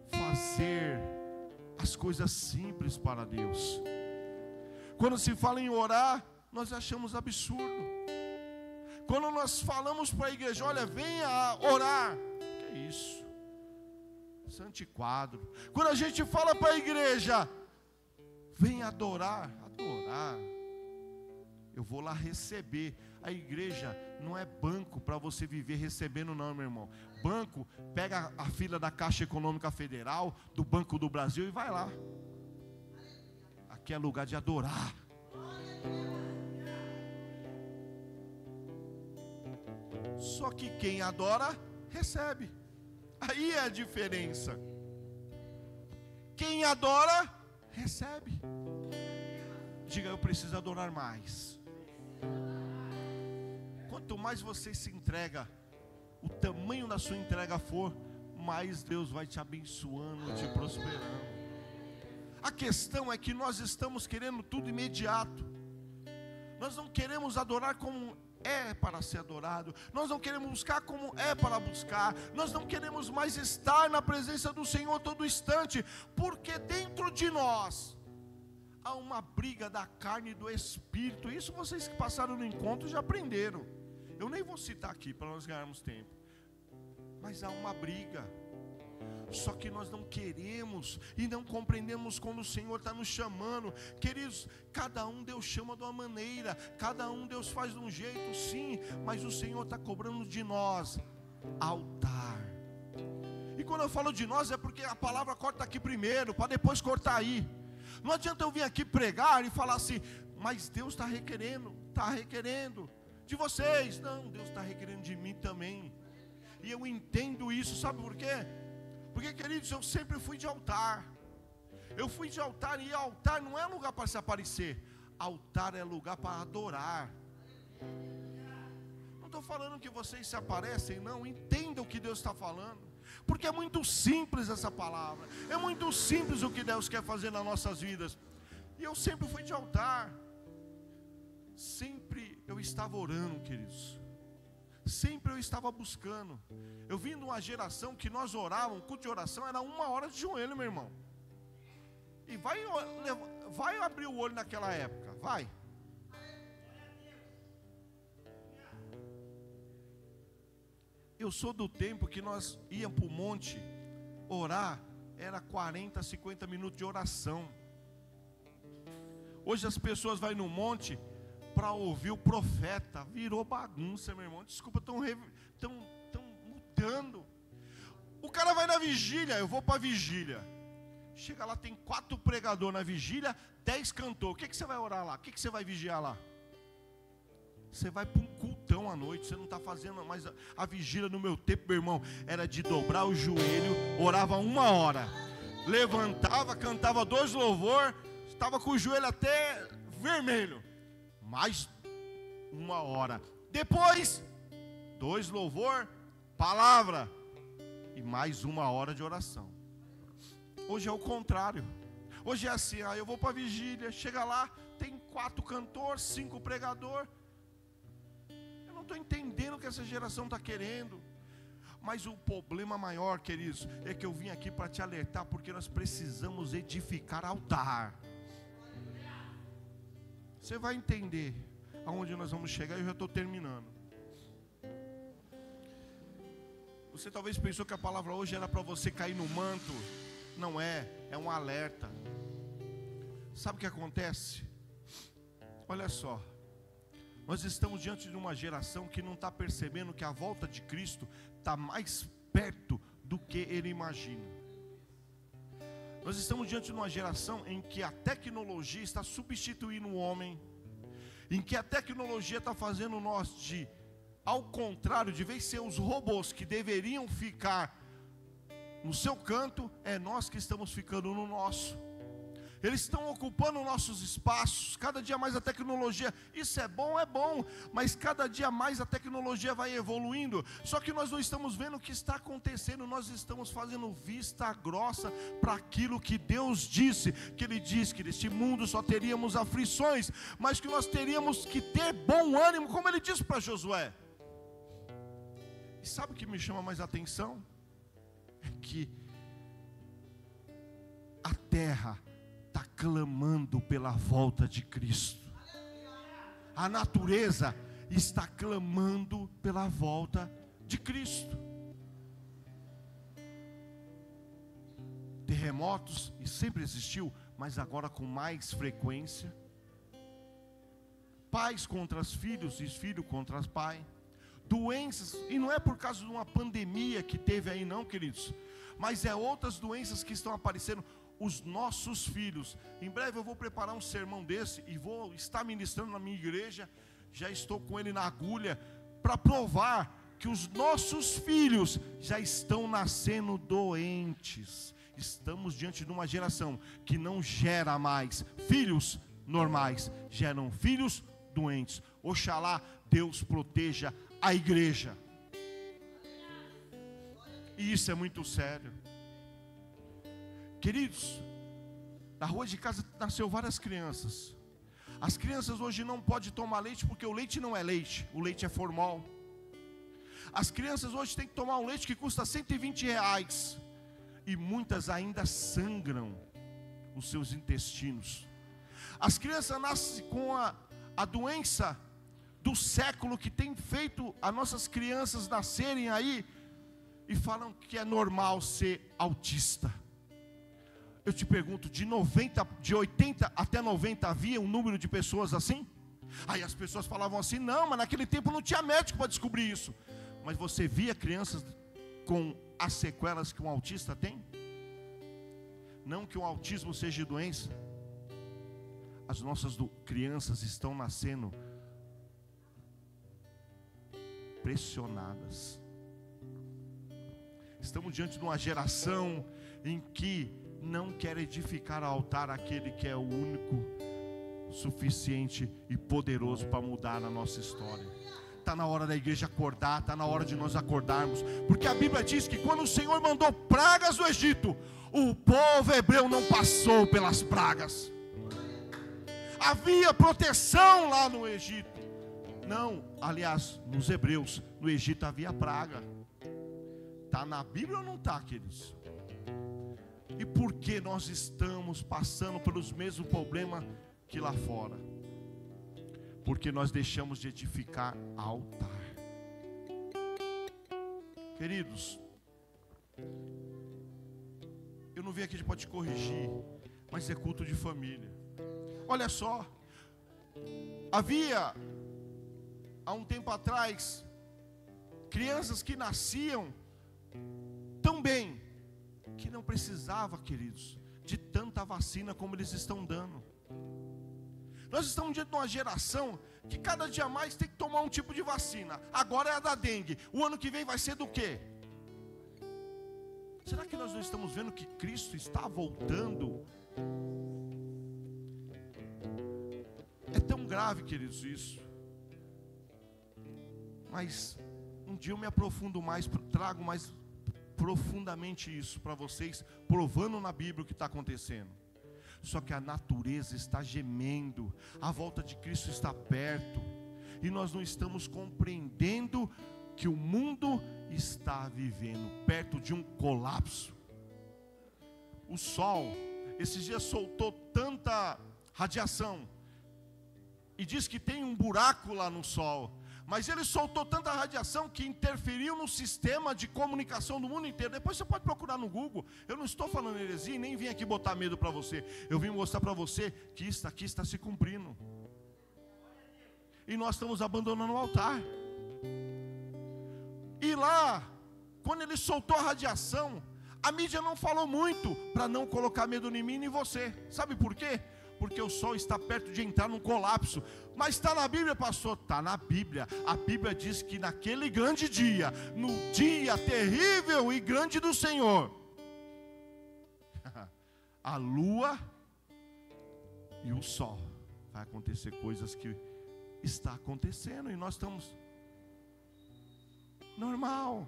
fazer as coisas simples para Deus. Quando se fala em orar, nós achamos absurdo. Quando nós falamos para a igreja: olha, venha orar, que é isso? Isso é antiquado. Quando a gente fala para a igreja: venha adorar, eu vou lá receber. A igreja não é banco para você viver recebendo, não, meu irmão. Banco, pega a fila da Caixa Econômica Federal, do Banco do Brasil, e vai lá. Aqui é lugar de adorar. Só que quem adora, recebe. Aí é a diferença. Quem adora, recebe. Diga: eu preciso adorar mais. Quanto mais você se entrega, o tamanho da sua entrega for, mais Deus vai te abençoando, te prosperando. A questão é que nós estamos querendo tudo imediato. Nós não queremos adorar como é para ser adorado. Nós não queremos buscar como é para buscar. Nós não queremos mais estar na presença do Senhor todo instante, porque dentro de nós há uma briga da carne e do espírito. Isso vocês que passaram no encontro já aprenderam. Eu nem vou citar aqui para nós ganharmos tempo. Mas há uma briga. Só que nós não queremos e não compreendemos quando o Senhor está nos chamando. Queridos, cada um Deus chama de uma maneira, cada um Deus faz de um jeito, sim. Mas o Senhor está cobrando de nós altar. E quando eu falo de nós, é porque a palavra corta aqui primeiro, para depois cortar aí. Não adianta eu vir aqui pregar e falar assim: mas Deus está requerendo de vocês. Não, Deus está requerendo de mim também. E eu entendo isso, sabe por quê? Porque, queridos, eu sempre fui de altar. Eu fui de altar, e altar não é lugar para se aparecer. Altar é lugar para adorar. Não estou falando que vocês se aparecem, não. Entenda o que Deus está falando. Porque é muito simples essa palavra. É muito simples o que Deus quer fazer nas nossas vidas. E eu sempre fui de altar. Sempre eu estava orando, queridos. Sempre eu estava buscando. Eu vim de uma geração que nós orávamos, culto de oração era 1 hora de joelho, meu irmão. E vai abrir o olho naquela época, vai. Eu sou do tempo que nós íamos para o monte orar, era 40, 50 minutos de oração. Hoje as pessoas vão no monte para ouvir o profeta, virou bagunça, meu irmão. Desculpa, estão mudando. O cara vai na vigília, eu vou para a vigília. Chega lá, tem 4 pregadores na vigília, 10 cantores. O que você vai orar lá? O que você vai vigiar lá? Você vai para um cultão à noite. Você não está fazendo mais a vigília. No meu tempo, meu irmão, era de dobrar o joelho, orava 1 hora, levantava, cantava 2 louvor, estava com o joelho até vermelho. Mais 1 hora. Depois, 2 louvor, palavra e mais 1 hora de oração. Hoje é o contrário. Hoje é assim, eu vou para a vigília, chega lá, tem 4 cantores, 5 pregadores. Eu não estou entendendo o que essa geração está querendo. Mas o problema maior, queridos, é que eu vim aqui para te alertar, porque nós precisamos edificar altar. Você vai entender aonde nós vamos chegar. Eu já estou terminando. Você talvez pensou que a palavra hoje era para você cair no manto. Não é, é um alerta. Sabe o que acontece? Olha só, nós estamos diante de uma geração que não está percebendo que a volta de Cristo está mais perto do que ele imagina. Nós estamos diante de uma geração em que a tecnologia está substituindo o homem, em que a tecnologia está fazendo nós ao contrário, de vez ser os robôs que deveriam ficar no seu canto, é nós que estamos ficando no nosso. Eles estão ocupando nossos espaços, cada dia mais a tecnologia, isso é bom, mas cada dia mais a tecnologia vai evoluindo, só que nós não estamos vendo o que está acontecendo, nós estamos fazendo vista grossa para aquilo que Deus disse, que Ele disse que neste mundo só teríamos aflições, mas que nós teríamos que ter bom ânimo, como Ele disse para Josué. E sabe o que me chama mais atenção? É que a terra está clamando pela volta de Cristo. A natureza está clamando pela volta de Cristo. Terremotos, e sempre existiu, mas agora com mais frequência. Pais contra os filhos e filhos contra os pais. Doenças, e não é por causa de uma pandemia que teve aí não, queridos, mas é outras doenças que estão aparecendo. Os nossos filhos, em breve eu vou preparar um sermão desse e vou estar ministrando na minha igreja, já estou com ele na agulha, para provar que os nossos filhos já estão nascendo doentes. Estamos diante de uma geração que não gera mais filhos normais, geram filhos doentes. Oxalá Deus proteja a igreja. E isso é muito sério. Queridos, na rua de casa nasceu várias crianças. As crianças hoje não podem tomar leite porque o leite não é leite, o leite é formol. As crianças hoje têm que tomar um leite que custa R$120. E muitas ainda sangram os seus intestinos. As crianças nascem com a doença do século que tem feito as nossas crianças nascerem aí e falam que é normal ser autista. Eu te pergunto, de 80 até 90 havia um número de pessoas assim? Aí as pessoas falavam assim, não, mas naquele tempo não tinha médico para descobrir isso. Mas você via crianças com as sequelas que um autista tem? Não que o autismo seja doença. As nossas crianças estão nascendo pressionadas. Estamos diante de uma geração em que não quer edificar altar aquele que é o único, suficiente e poderoso para mudar a nossa história. Está na hora da igreja acordar, está na hora de nós acordarmos, porque a Bíblia diz que quando o Senhor mandou pragas no Egito, o povo hebreu não passou pelas pragas. Havia proteção lá no Egito. Não, aliás, nos hebreus, no Egito havia praga. Está na Bíblia ou não está, queridos? E por que nós estamos passando pelos mesmos problemas que lá fora? Porque nós deixamos de edificar altar. Queridos, eu não vim aqui para te corrigir, mas é culto de família. Olha só, havia há um tempo atrás crianças que nasciam tão bem que não precisava, queridos, de tanta vacina como eles estão dando. Nós estamos diante de uma geração que cada dia mais tem que tomar um tipo de vacina. Agora é a da dengue, o ano que vem vai ser do quê? Será que nós não estamos vendo que Cristo está voltando? É tão grave, queridos, isso. Mas um dia eu me aprofundo mais, trago mais profundamente isso para vocês, provando na Bíblia o que está acontecendo. Só que a natureza está gemendo, a volta de Cristo está perto, e nós não estamos compreendendo que o mundo está vivendo perto de um colapso. O Sol, esses dias soltou tanta radiação, e diz que tem um buraco lá no Sol, mas ele soltou tanta radiação que interferiu no sistema de comunicação do mundo inteiro. Depois você pode procurar no Google. Eu não estou falando heresia, nem vim aqui botar medo para você. Eu vim mostrar para você que isso aqui está se cumprindo. E nós estamos abandonando o altar. E lá, quando ele soltou a radiação, a mídia não falou muito para não colocar medo em mim e em você. Sabe por quê? Porque o Sol está perto de entrar num colapso. Mas está na Bíblia, pastor? Está na Bíblia. A Bíblia diz que naquele grande dia, no dia terrível e grande do Senhor, a lua e o sol, vai acontecer coisas que está acontecendo, e nós estamos normal.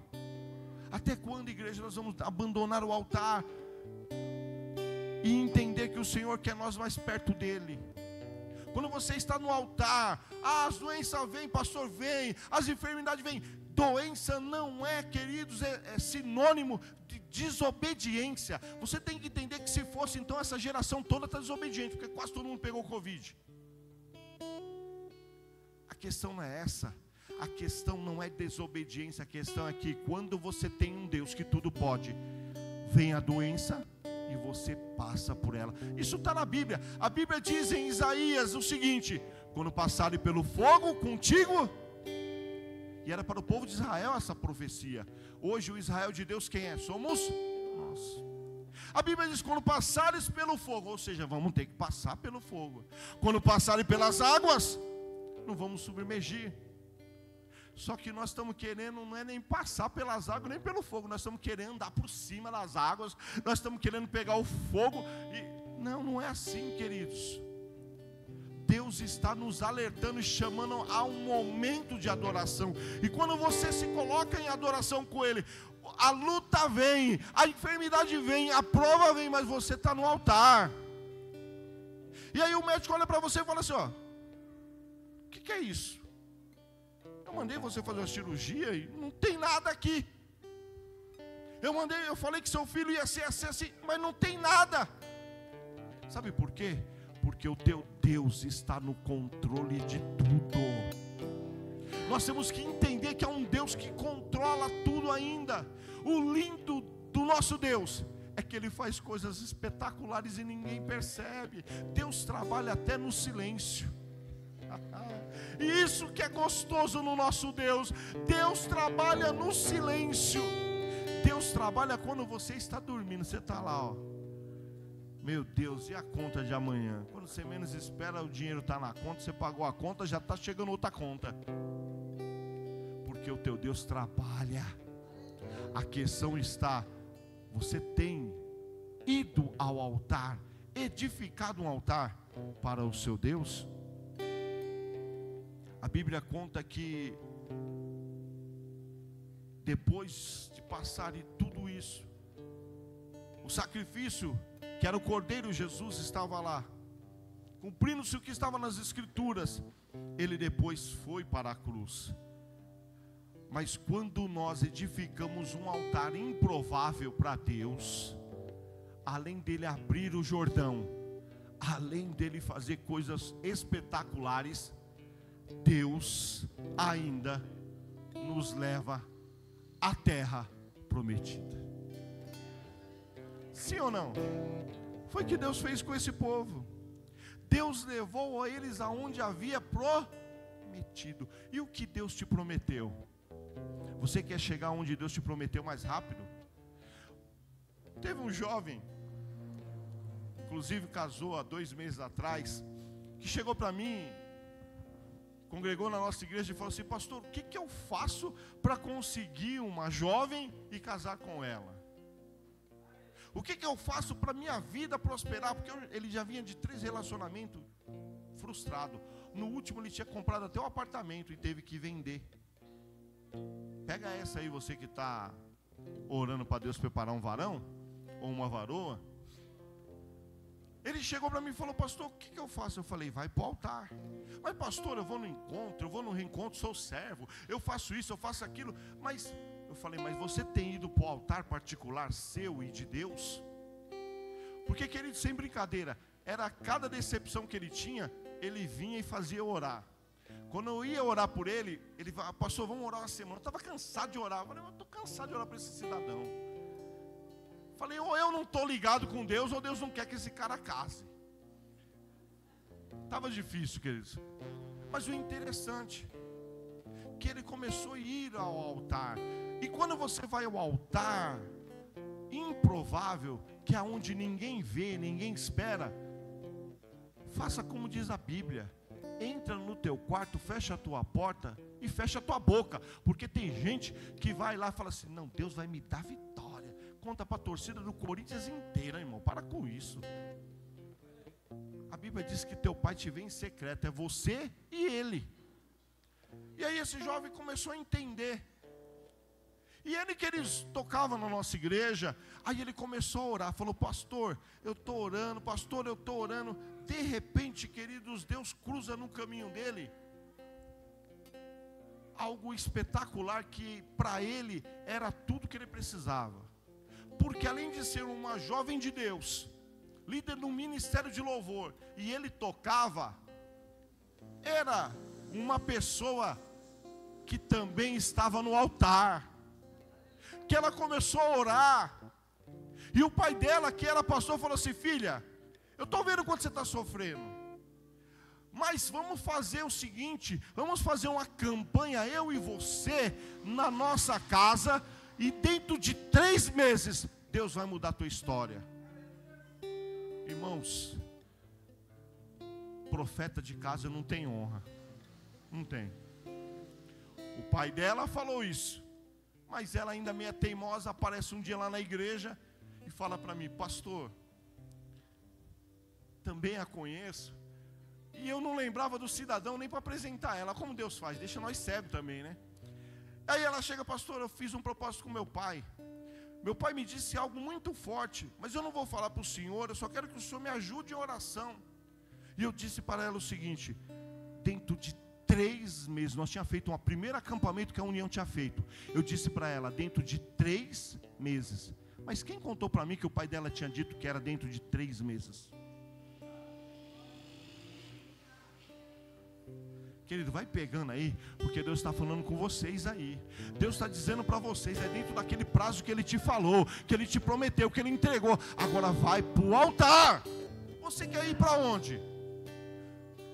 Até quando, igreja, nós vamos abandonar o altar e entender que o Senhor quer nós mais perto dele? Quando você está no altar, as doenças vêm, pastor, vem, as enfermidades vêm. Doença não é, queridos, é sinônimo de desobediência. Você tem que entender que se fosse, então essa geração toda está desobediente, porque quase todo mundo pegou Covid. A questão não é essa. A questão não é desobediência. A questão é que quando você tem um Deus que tudo pode, vem a doença e você passa por ela. Isso está na Bíblia. A Bíblia diz em Isaías o seguinte: quando passarem pelo fogo contigo. E era para o povo de Israel essa profecia. Hoje o Israel de Deus quem é? Somos nós. A Bíblia diz: quando passares pelo fogo, ou seja, vamos ter que passar pelo fogo. Quando passarem pelas águas, não vamos submergir. Só que nós estamos querendo, não é nem passar pelas águas, nem pelo fogo. Nós estamos querendo andar por cima das águas. Nós estamos querendo pegar o fogo. Não é assim, queridos. Deus está nos alertando e chamando a um momento de adoração. E quando você se coloca em adoração com Ele, a luta vem, a enfermidade vem, a prova vem, mas você está no altar. E aí o médico olha para você e fala assim: ó, o que é isso? Eu mandei você fazer uma cirurgia e não tem nada aqui. Eu falei que seu filho ia ser assim, mas não tem nada. Sabe por quê? Porque o teu Deus está no controle de tudo. Nós temos que entender que é um Deus que controla tudo ainda. O lindo do nosso Deus é que Ele faz coisas espetaculares e ninguém percebe. Deus trabalha até no silêncio. E isso que é gostoso no nosso Deus. Deus trabalha no silêncio. Deus trabalha quando você está dormindo. Você está lá, ó. Meu Deus, e a conta de amanhã? Quando você menos espera, o dinheiro está na conta. Você pagou a conta, já está chegando outra conta. Porque o teu Deus trabalha. A questão está: você tem ido ao altar, edificado um altar para o seu Deus? A Bíblia conta que Depois de passarem tudo isso, o sacrifício, que era o Cordeiro Jesus, estava lá, cumprindo-se o que estava nas Escrituras. Ele depois foi para a cruz. Mas quando nós edificamos um altar improvável para Deus, além dele abrir o Jordão, além dele fazer coisas espetaculares, Deus ainda nos leva à terra prometida. Sim ou não? Foi o que Deus fez com esse povo. Deus levou a eles aonde havia prometido. E o que Deus te prometeu? Você quer chegar onde Deus te prometeu mais rápido? Teve um jovem, inclusive casou há 2 meses atrás, que chegou para mim, congregou na nossa igreja e falou assim: pastor, o que eu faço para conseguir uma jovem e casar com ela? O que eu faço para minha vida prosperar? Porque ele já vinha de 3 relacionamentos frustrados. No último ele tinha comprado até um apartamento e teve que vender. Pega essa aí, você que está orando para Deus preparar um varão ou uma varoa. Ele chegou para mim e falou: pastor, o que eu faço? Eu falei: vai para o altar. Mas pastor, eu vou no encontro, eu vou no reencontro, sou servo, eu faço isso, eu faço aquilo. Mas eu falei: mas você tem ido para o altar particular seu e de Deus? Porque, querido, sem brincadeira, era cada decepção que ele tinha, ele vinha e fazia eu orar. Quando eu ia orar por ele, ele falava: pastor, vamos orar uma semana. Eu estava cansado de orar. Eu falei: eu estou cansado de orar por esse cidadão. Falei: ou eu não estou ligado com Deus, ou Deus não quer que esse cara case. Estava difícil, queridos. Mas o interessante, que ele começou a ir ao altar. E quando você vai ao altar improvável, que é onde ninguém vê, ninguém espera, faça como diz a Bíblia: entra no teu quarto, fecha a tua porta e fecha a tua boca. Porque tem gente que vai lá e fala assim: não, Deus vai me dar vitória. Conta para a torcida do Corinthians inteira, irmão. Para com isso. A Bíblia diz que teu pai te vê em secreto. É você e ele. E aí esse jovem começou a entender. E ele, que eles tocavam na nossa igreja, aí ele começou a orar. Falou: pastor, eu estou orando. Pastor, eu estou orando. De repente, queridos, Deus cruza no caminho dele algo espetacular, que para ele era tudo que ele precisava. Porque além de ser uma jovem de Deus, líder no ministério de louvor, e ele tocava, era uma pessoa que também estava no altar. Que ela começou a orar, e o pai dela, que era pastor, falou assim: filha, eu estou vendo quanto você está sofrendo, mas vamos fazer o seguinte, vamos fazer uma campanha, eu e você, na nossa casa, e dentro de 3 meses, Deus vai mudar a tua história. Irmãos, profeta de casa não tem honra. Não tem. O pai dela falou isso, mas ela ainda meio teimosa, aparece um dia lá na igreja e fala para mim: pastor, também a conheço. E eu não lembrava do cidadão nem para apresentar ela. Como Deus faz? Deixa nós cegos também, né? Aí ela chega: pastor, eu fiz um propósito com meu pai. Meu pai me disse algo muito forte, mas eu não vou falar para o senhor, eu só quero que o senhor me ajude em oração. E eu disse para ela o seguinte: dentro de 3 meses, nós tínhamos feito um primeiro acampamento que a União tinha feito. Eu disse para ela: dentro de 3 meses. Mas quem contou para mim que o pai dela tinha dito que era dentro de 3 meses? Querido, vai pegando aí, porque Deus está falando com vocês aí. Deus está dizendo para vocês, é dentro daquele prazo que Ele te falou, que Ele te prometeu, que Ele entregou. Agora vai para o altar. Você quer ir para onde?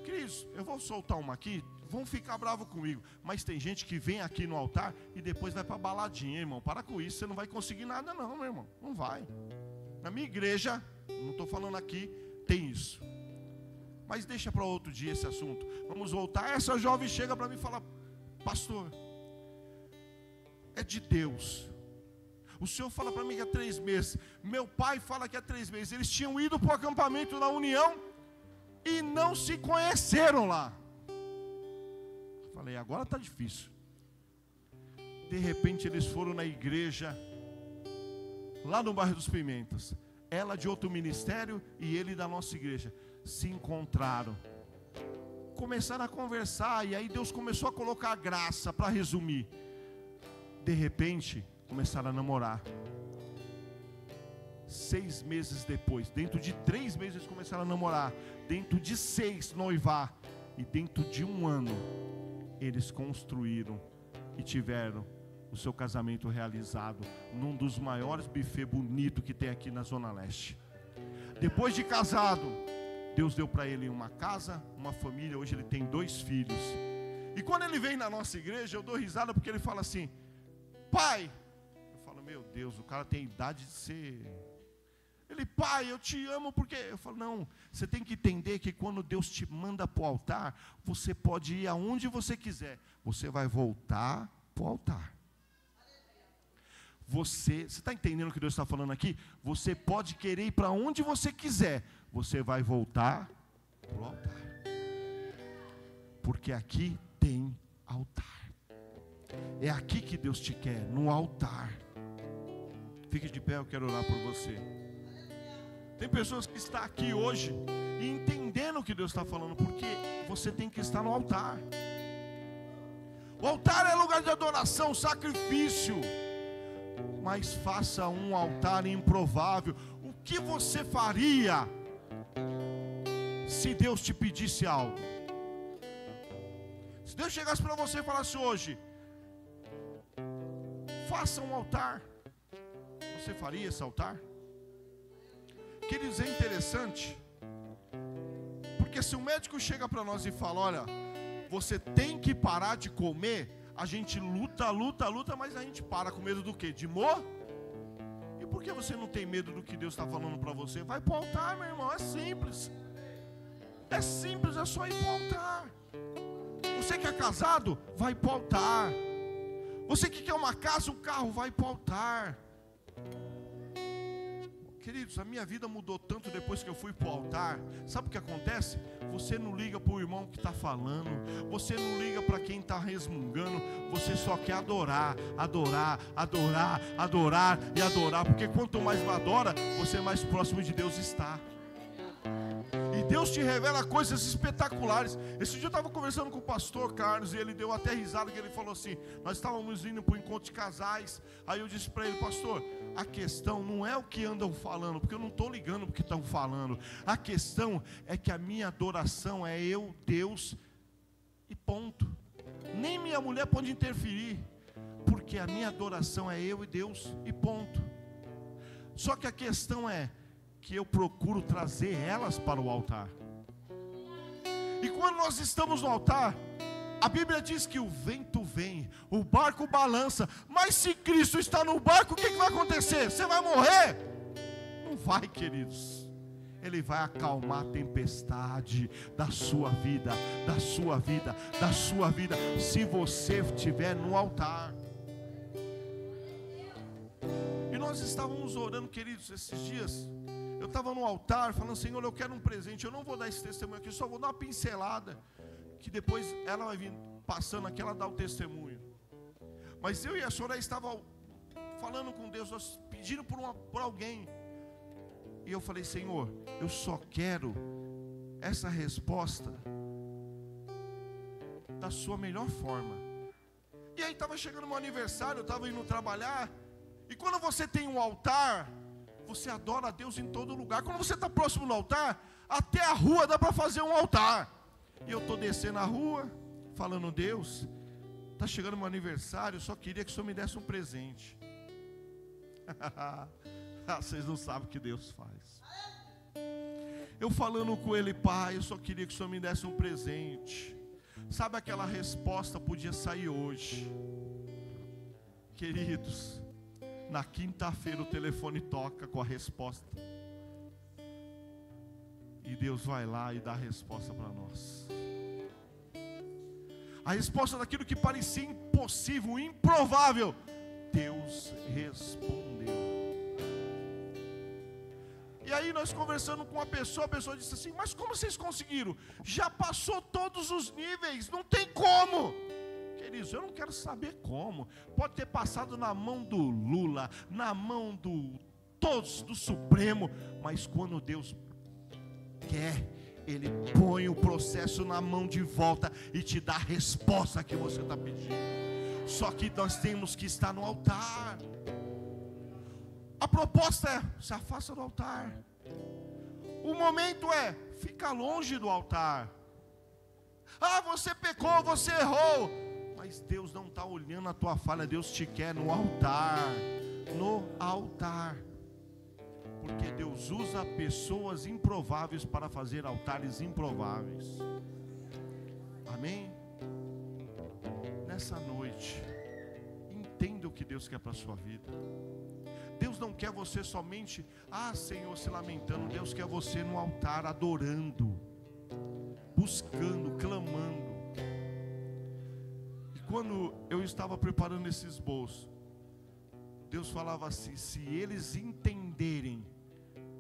Cris, eu vou soltar uma aqui, vão ficar bravos comigo, mas tem gente que vem aqui no altar e depois vai para a baladinha, irmão. Para com isso, você não vai conseguir nada não, meu irmão. Não vai. Na minha igreja, não estou falando aqui, tem isso. Mas deixa para outro dia esse assunto. Vamos voltar. Essa jovem chega para mim e fala: pastor, é de Deus. O senhor fala para mim que é 3 meses. Meu pai fala que é 3 meses. Eles tinham ido para o acampamento da União e não se conheceram lá. Falei: agora está difícil. De repente eles foram na igreja, lá no bairro dos Pimentas. Ela de outro ministério e ele da nossa igreja. Se encontraram. Começaram a conversar. E aí Deus começou a colocar graça, para resumir. De repente, começaram a namorar. 6 meses depois, dentro de 3 meses eles começaram a namorar. Dentro de 6, noivar. E dentro de 1 ano, eles construíram e tiveram o seu casamento realizado num dos maiores buffets bonitos que tem aqui na Zona Leste. Depois de casado, Deus deu para ele uma casa, uma família. Hoje ele tem 2 filhos. E quando ele vem na nossa igreja, eu dou risada porque ele fala assim: pai, eu falo, meu Deus, o cara tem idade de ser... Ele, pai, eu te amo porque... Eu falo, não, você tem que entender que quando Deus te manda para o altar, você pode ir aonde você quiser, você vai voltar para o altar. Você está entendendo o que Deus está falando aqui? Você pode querer ir para onde você quiser, você vai voltar para o altar. Porque aqui tem altar. É aqui que Deus te quer, no altar. Fique de pé, eu quero orar por você. Tem pessoas que estão aqui hoje e entendendo o que Deus está falando, porque você tem que estar no altar. O altar é lugar de adoração, sacrifício. Mas faça um altar improvável. O que você faria se Deus te pedisse algo? Se Deus chegasse para você e falasse hoje: faça um altar, você faria esse altar? Queridos, é interessante, porque se o médico chega para nós e fala: olha, você tem que parar de comer, a gente luta, mas a gente para com medo do quê? De morrer? E por que você não tem medo do que Deus está falando para você? Vai para o altar, meu irmão, é simples. É simples, é só ir para o altar. Você que é casado, vai para o altar. Você que quer uma casa, um carro, vai para o altar. Queridos, a minha vida mudou tanto depois que eu fui para o altar. Sabe o que acontece? Você não liga para o irmão que está falando, você não liga para quem está resmungando, você só quer adorar, adorar, adorar, adorar e adorar, porque quanto mais adora, você mais próximo de Deus está. E Deus te revela coisas espetaculares. Esse dia eu estava conversando com o pastor Carlos e ele deu até risada, que ele falou assim: nós estávamos indo para o encontro de casais. Aí eu disse para ele: pastor, a questão não é o que andam falando, porque eu não estou ligando porque estão falando. A questão é que a minha adoração é eu, Deus e ponto. Nem minha mulher pode interferir, porque a minha adoração é eu e Deus e ponto. Só que a questão é que eu procuro trazer elas para o altar. E quando nós estamos no altar, a Bíblia diz que o vento vem, o barco balança, mas se Cristo está no barco, o que vai acontecer? Você vai morrer? Não vai, queridos. Ele vai acalmar a tempestade da sua vida, da sua vida, da sua vida, se você estiver no altar. E nós estávamos orando, queridos, esses dias. Eu estava no altar falando: Senhor, eu quero um presente. Eu não vou dar esse testemunho aqui, só vou dar uma pincelada, que depois ela vai vir passando aqui, ela dá o testemunho. Mas eu e a Soraya estavam falando com Deus, nós pedindo por alguém. E eu falei: Senhor, eu só quero essa resposta da sua melhor forma. E aí estava chegando meu aniversário, eu estava indo trabalhar. E quando você tem um altar, você adora a Deus em todo lugar. Quando você está próximo do altar, até a rua dá para fazer um altar. E eu estou descendo a rua, falando: Deus, está chegando meu aniversário, eu só queria que o Senhor me desse um presente. Vocês não sabem o que Deus faz. Eu falando com ele: Pai, eu só queria que o Senhor me desse um presente. Sabe, aquela resposta podia sair hoje. Queridos, na quinta-feira o telefone toca com a resposta. E Deus vai lá e dá a resposta para nós. A resposta daquilo que parecia impossível, improvável, Deus respondeu. E aí nós conversando com a pessoa disse assim: mas como vocês conseguiram? Já passou todos os níveis, não tem como. Queridos, eu não quero saber como. Pode ter passado na mão do Lula, na mão do Supremo, mas quando Deus quer, Ele põe o processo na mão de volta e te dá a resposta que você está pedindo. Só que nós temos que estar no altar. A proposta é: se afasta do altar. O momento é: fica longe do altar. Ah, você pecou, você errou, mas Deus não está olhando a tua falha. Deus te quer no altar. No altar. Porque Deus usa pessoas improváveis para fazer altares improváveis. Amém? Nessa noite, entenda o que Deus quer para a sua vida. Deus não quer você somente, Senhor, se lamentando. Deus quer você no altar, adorando, buscando, clamando. E quando eu estava preparando esse esboço, Deus falava assim: se eles entenderem,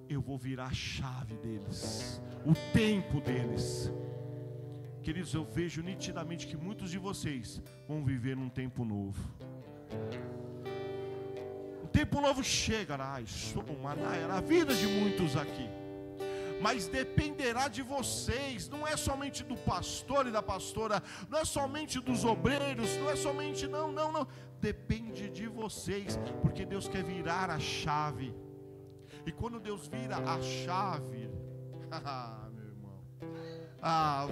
eu vou virar a chave deles, o tempo deles. Queridos, eu vejo nitidamente que muitos de vocês vão viver num tempo novo. Um tempo novo chega na vida de muitos aqui. Mas dependerá de vocês. Não é somente do pastor e da pastora, não é somente dos obreiros, não é somente, não. Depende de vocês, porque Deus quer virar a chave. E quando Deus vira a chave, meu irmão,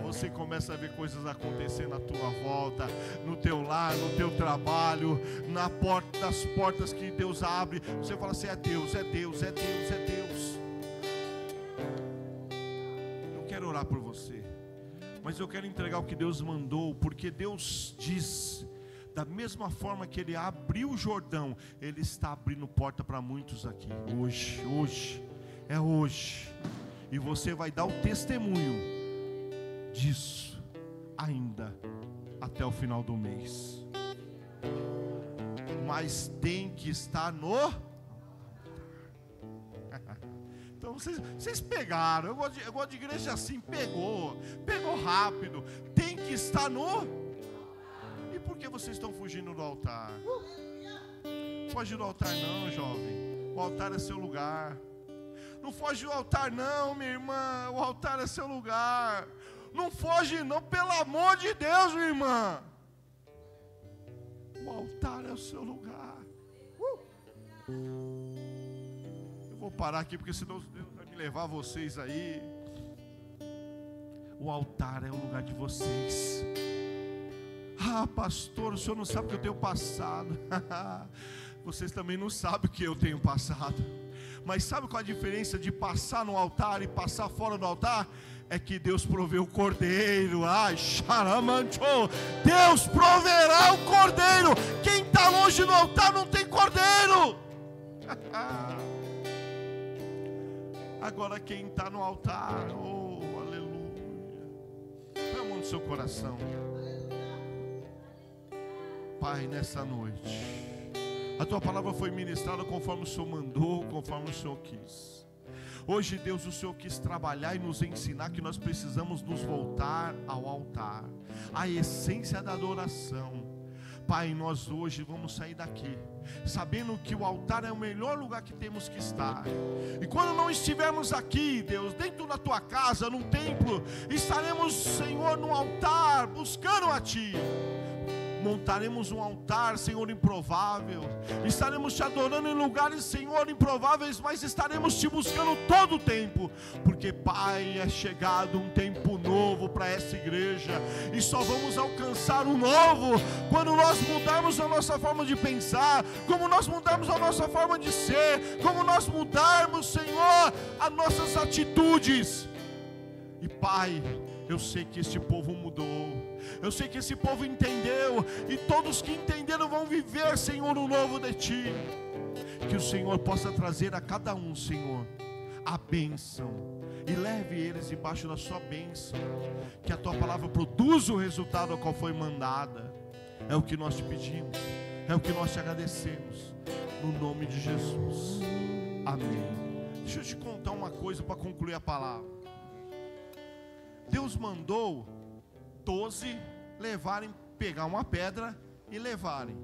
você começa a ver coisas acontecendo à tua volta, no teu lar, no teu trabalho, das portas que Deus abre. Você fala assim: é Deus, é Deus, é Deus, é Deus. Eu quero orar por você, mas eu quero entregar o que Deus mandou, porque Deus diz: da mesma forma que Ele abriu o Jordão, Ele está abrindo porta para muitos aqui. Hoje, é hoje. E você vai dar o testemunho disso ainda até o final do mês. Mas tem que estar no... Então vocês pegaram. Eu gosto de igreja assim. Pegou rápido. Tem que estar no... Por que vocês estão fugindo do altar? Foge do altar não, jovem. O altar é seu lugar. Não foge do altar não, minha irmã. O altar é seu lugar. Não foge não, pelo amor de Deus, minha irmã. O altar é o seu lugar. Eu vou parar aqui, porque senão Deus vai me levar vocês aí. O altar é o lugar de vocês. Pastor, o senhor não sabe o que eu tenho passado. Vocês também não sabem o que eu tenho passado. Mas sabe qual a diferença de passar no altar e passar fora do altar? É que Deus proveu o cordeiro. Deus proverá o cordeiro. Quem está longe do altar não tem cordeiro. Agora quem está no altar, aleluia. Põe a mão no seu coração. Pai, nessa noite, a tua palavra foi ministrada conforme o Senhor mandou, conforme o Senhor quis. Hoje, Deus, o Senhor quis trabalhar e nos ensinar que nós precisamos nos voltar ao altar, a essência da adoração. Pai, nós hoje vamos sair daqui sabendo que o altar é o melhor lugar que temos que estar. E quando não estivermos aqui, Deus, dentro da tua casa, num templo, estaremos, Senhor, no altar, buscando a Ti. Montaremos um altar, Senhor, improvável. Estaremos te adorando em lugares, Senhor, improváveis, mas estaremos te buscando todo o tempo. Porque, Pai, é chegado um tempo novo para essa igreja. E só vamos alcançar o novo quando nós mudarmos a nossa forma de pensar, como nós mudarmos a nossa forma de ser, como nós mudarmos, Senhor, as nossas atitudes. E, Pai, eu sei que este povo mudou. Eu sei que esse povo entendeu. E todos que entenderam vão viver, Senhor, o novo de Ti. Que o Senhor possa trazer a cada um, Senhor, a bênção. E leve eles debaixo da sua bênção. Que a Tua palavra produza o resultado ao qual foi mandada. É o que nós te pedimos. É o que nós te agradecemos. No nome de Jesus. Amém. Deixa eu te contar uma coisa para concluir a palavra. Deus mandou 12 levarem pegar uma pedra e levarem.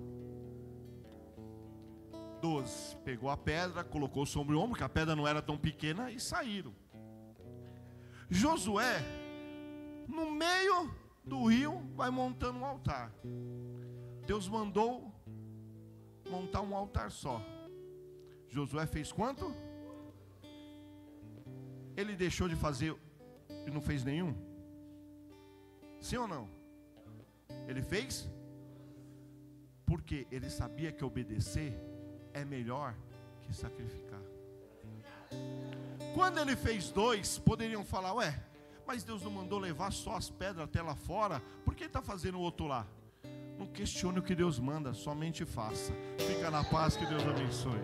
12, pegou a pedra, colocou sobre o ombro, que a pedra não era tão pequena, e saíram. Josué, no meio do rio, vai montando um altar. Deus mandou montar um altar só. Josué fez quanto? Ele deixou de fazer e não fez nenhum? Sim ou não? Ele fez? Porque ele sabia que obedecer é melhor que sacrificar. Quando ele fez 2, poderiam falar: ué, mas Deus não mandou levar só as pedras até lá fora? Por que ele está fazendo o outro lá? Não questione o que Deus manda, somente faça. Fica na paz, que Deus abençoe.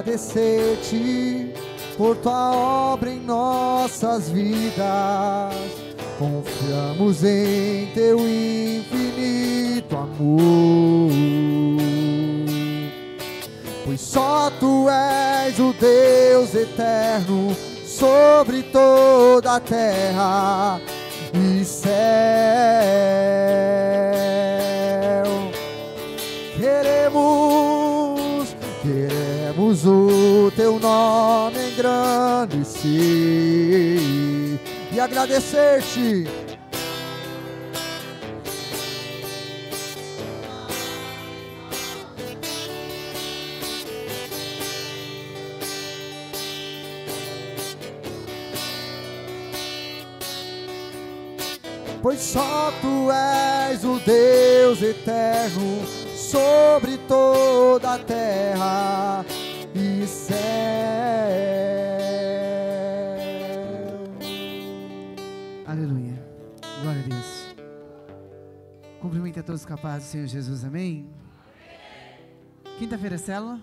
Agradecer-te por tua obra em nossas vidas. Confiamos em teu infinito amor, pois só tu és o Deus eterno sobre toda a terra e céu. Queremos o teu nome engrandecer e agradecer-te. Pois só tu és o Deus eterno sobre toda a terra e céu. Aleluia, glória a Deus. Cumprimento a todos capazes, Senhor Jesus, amém? Quinta-feira é célula.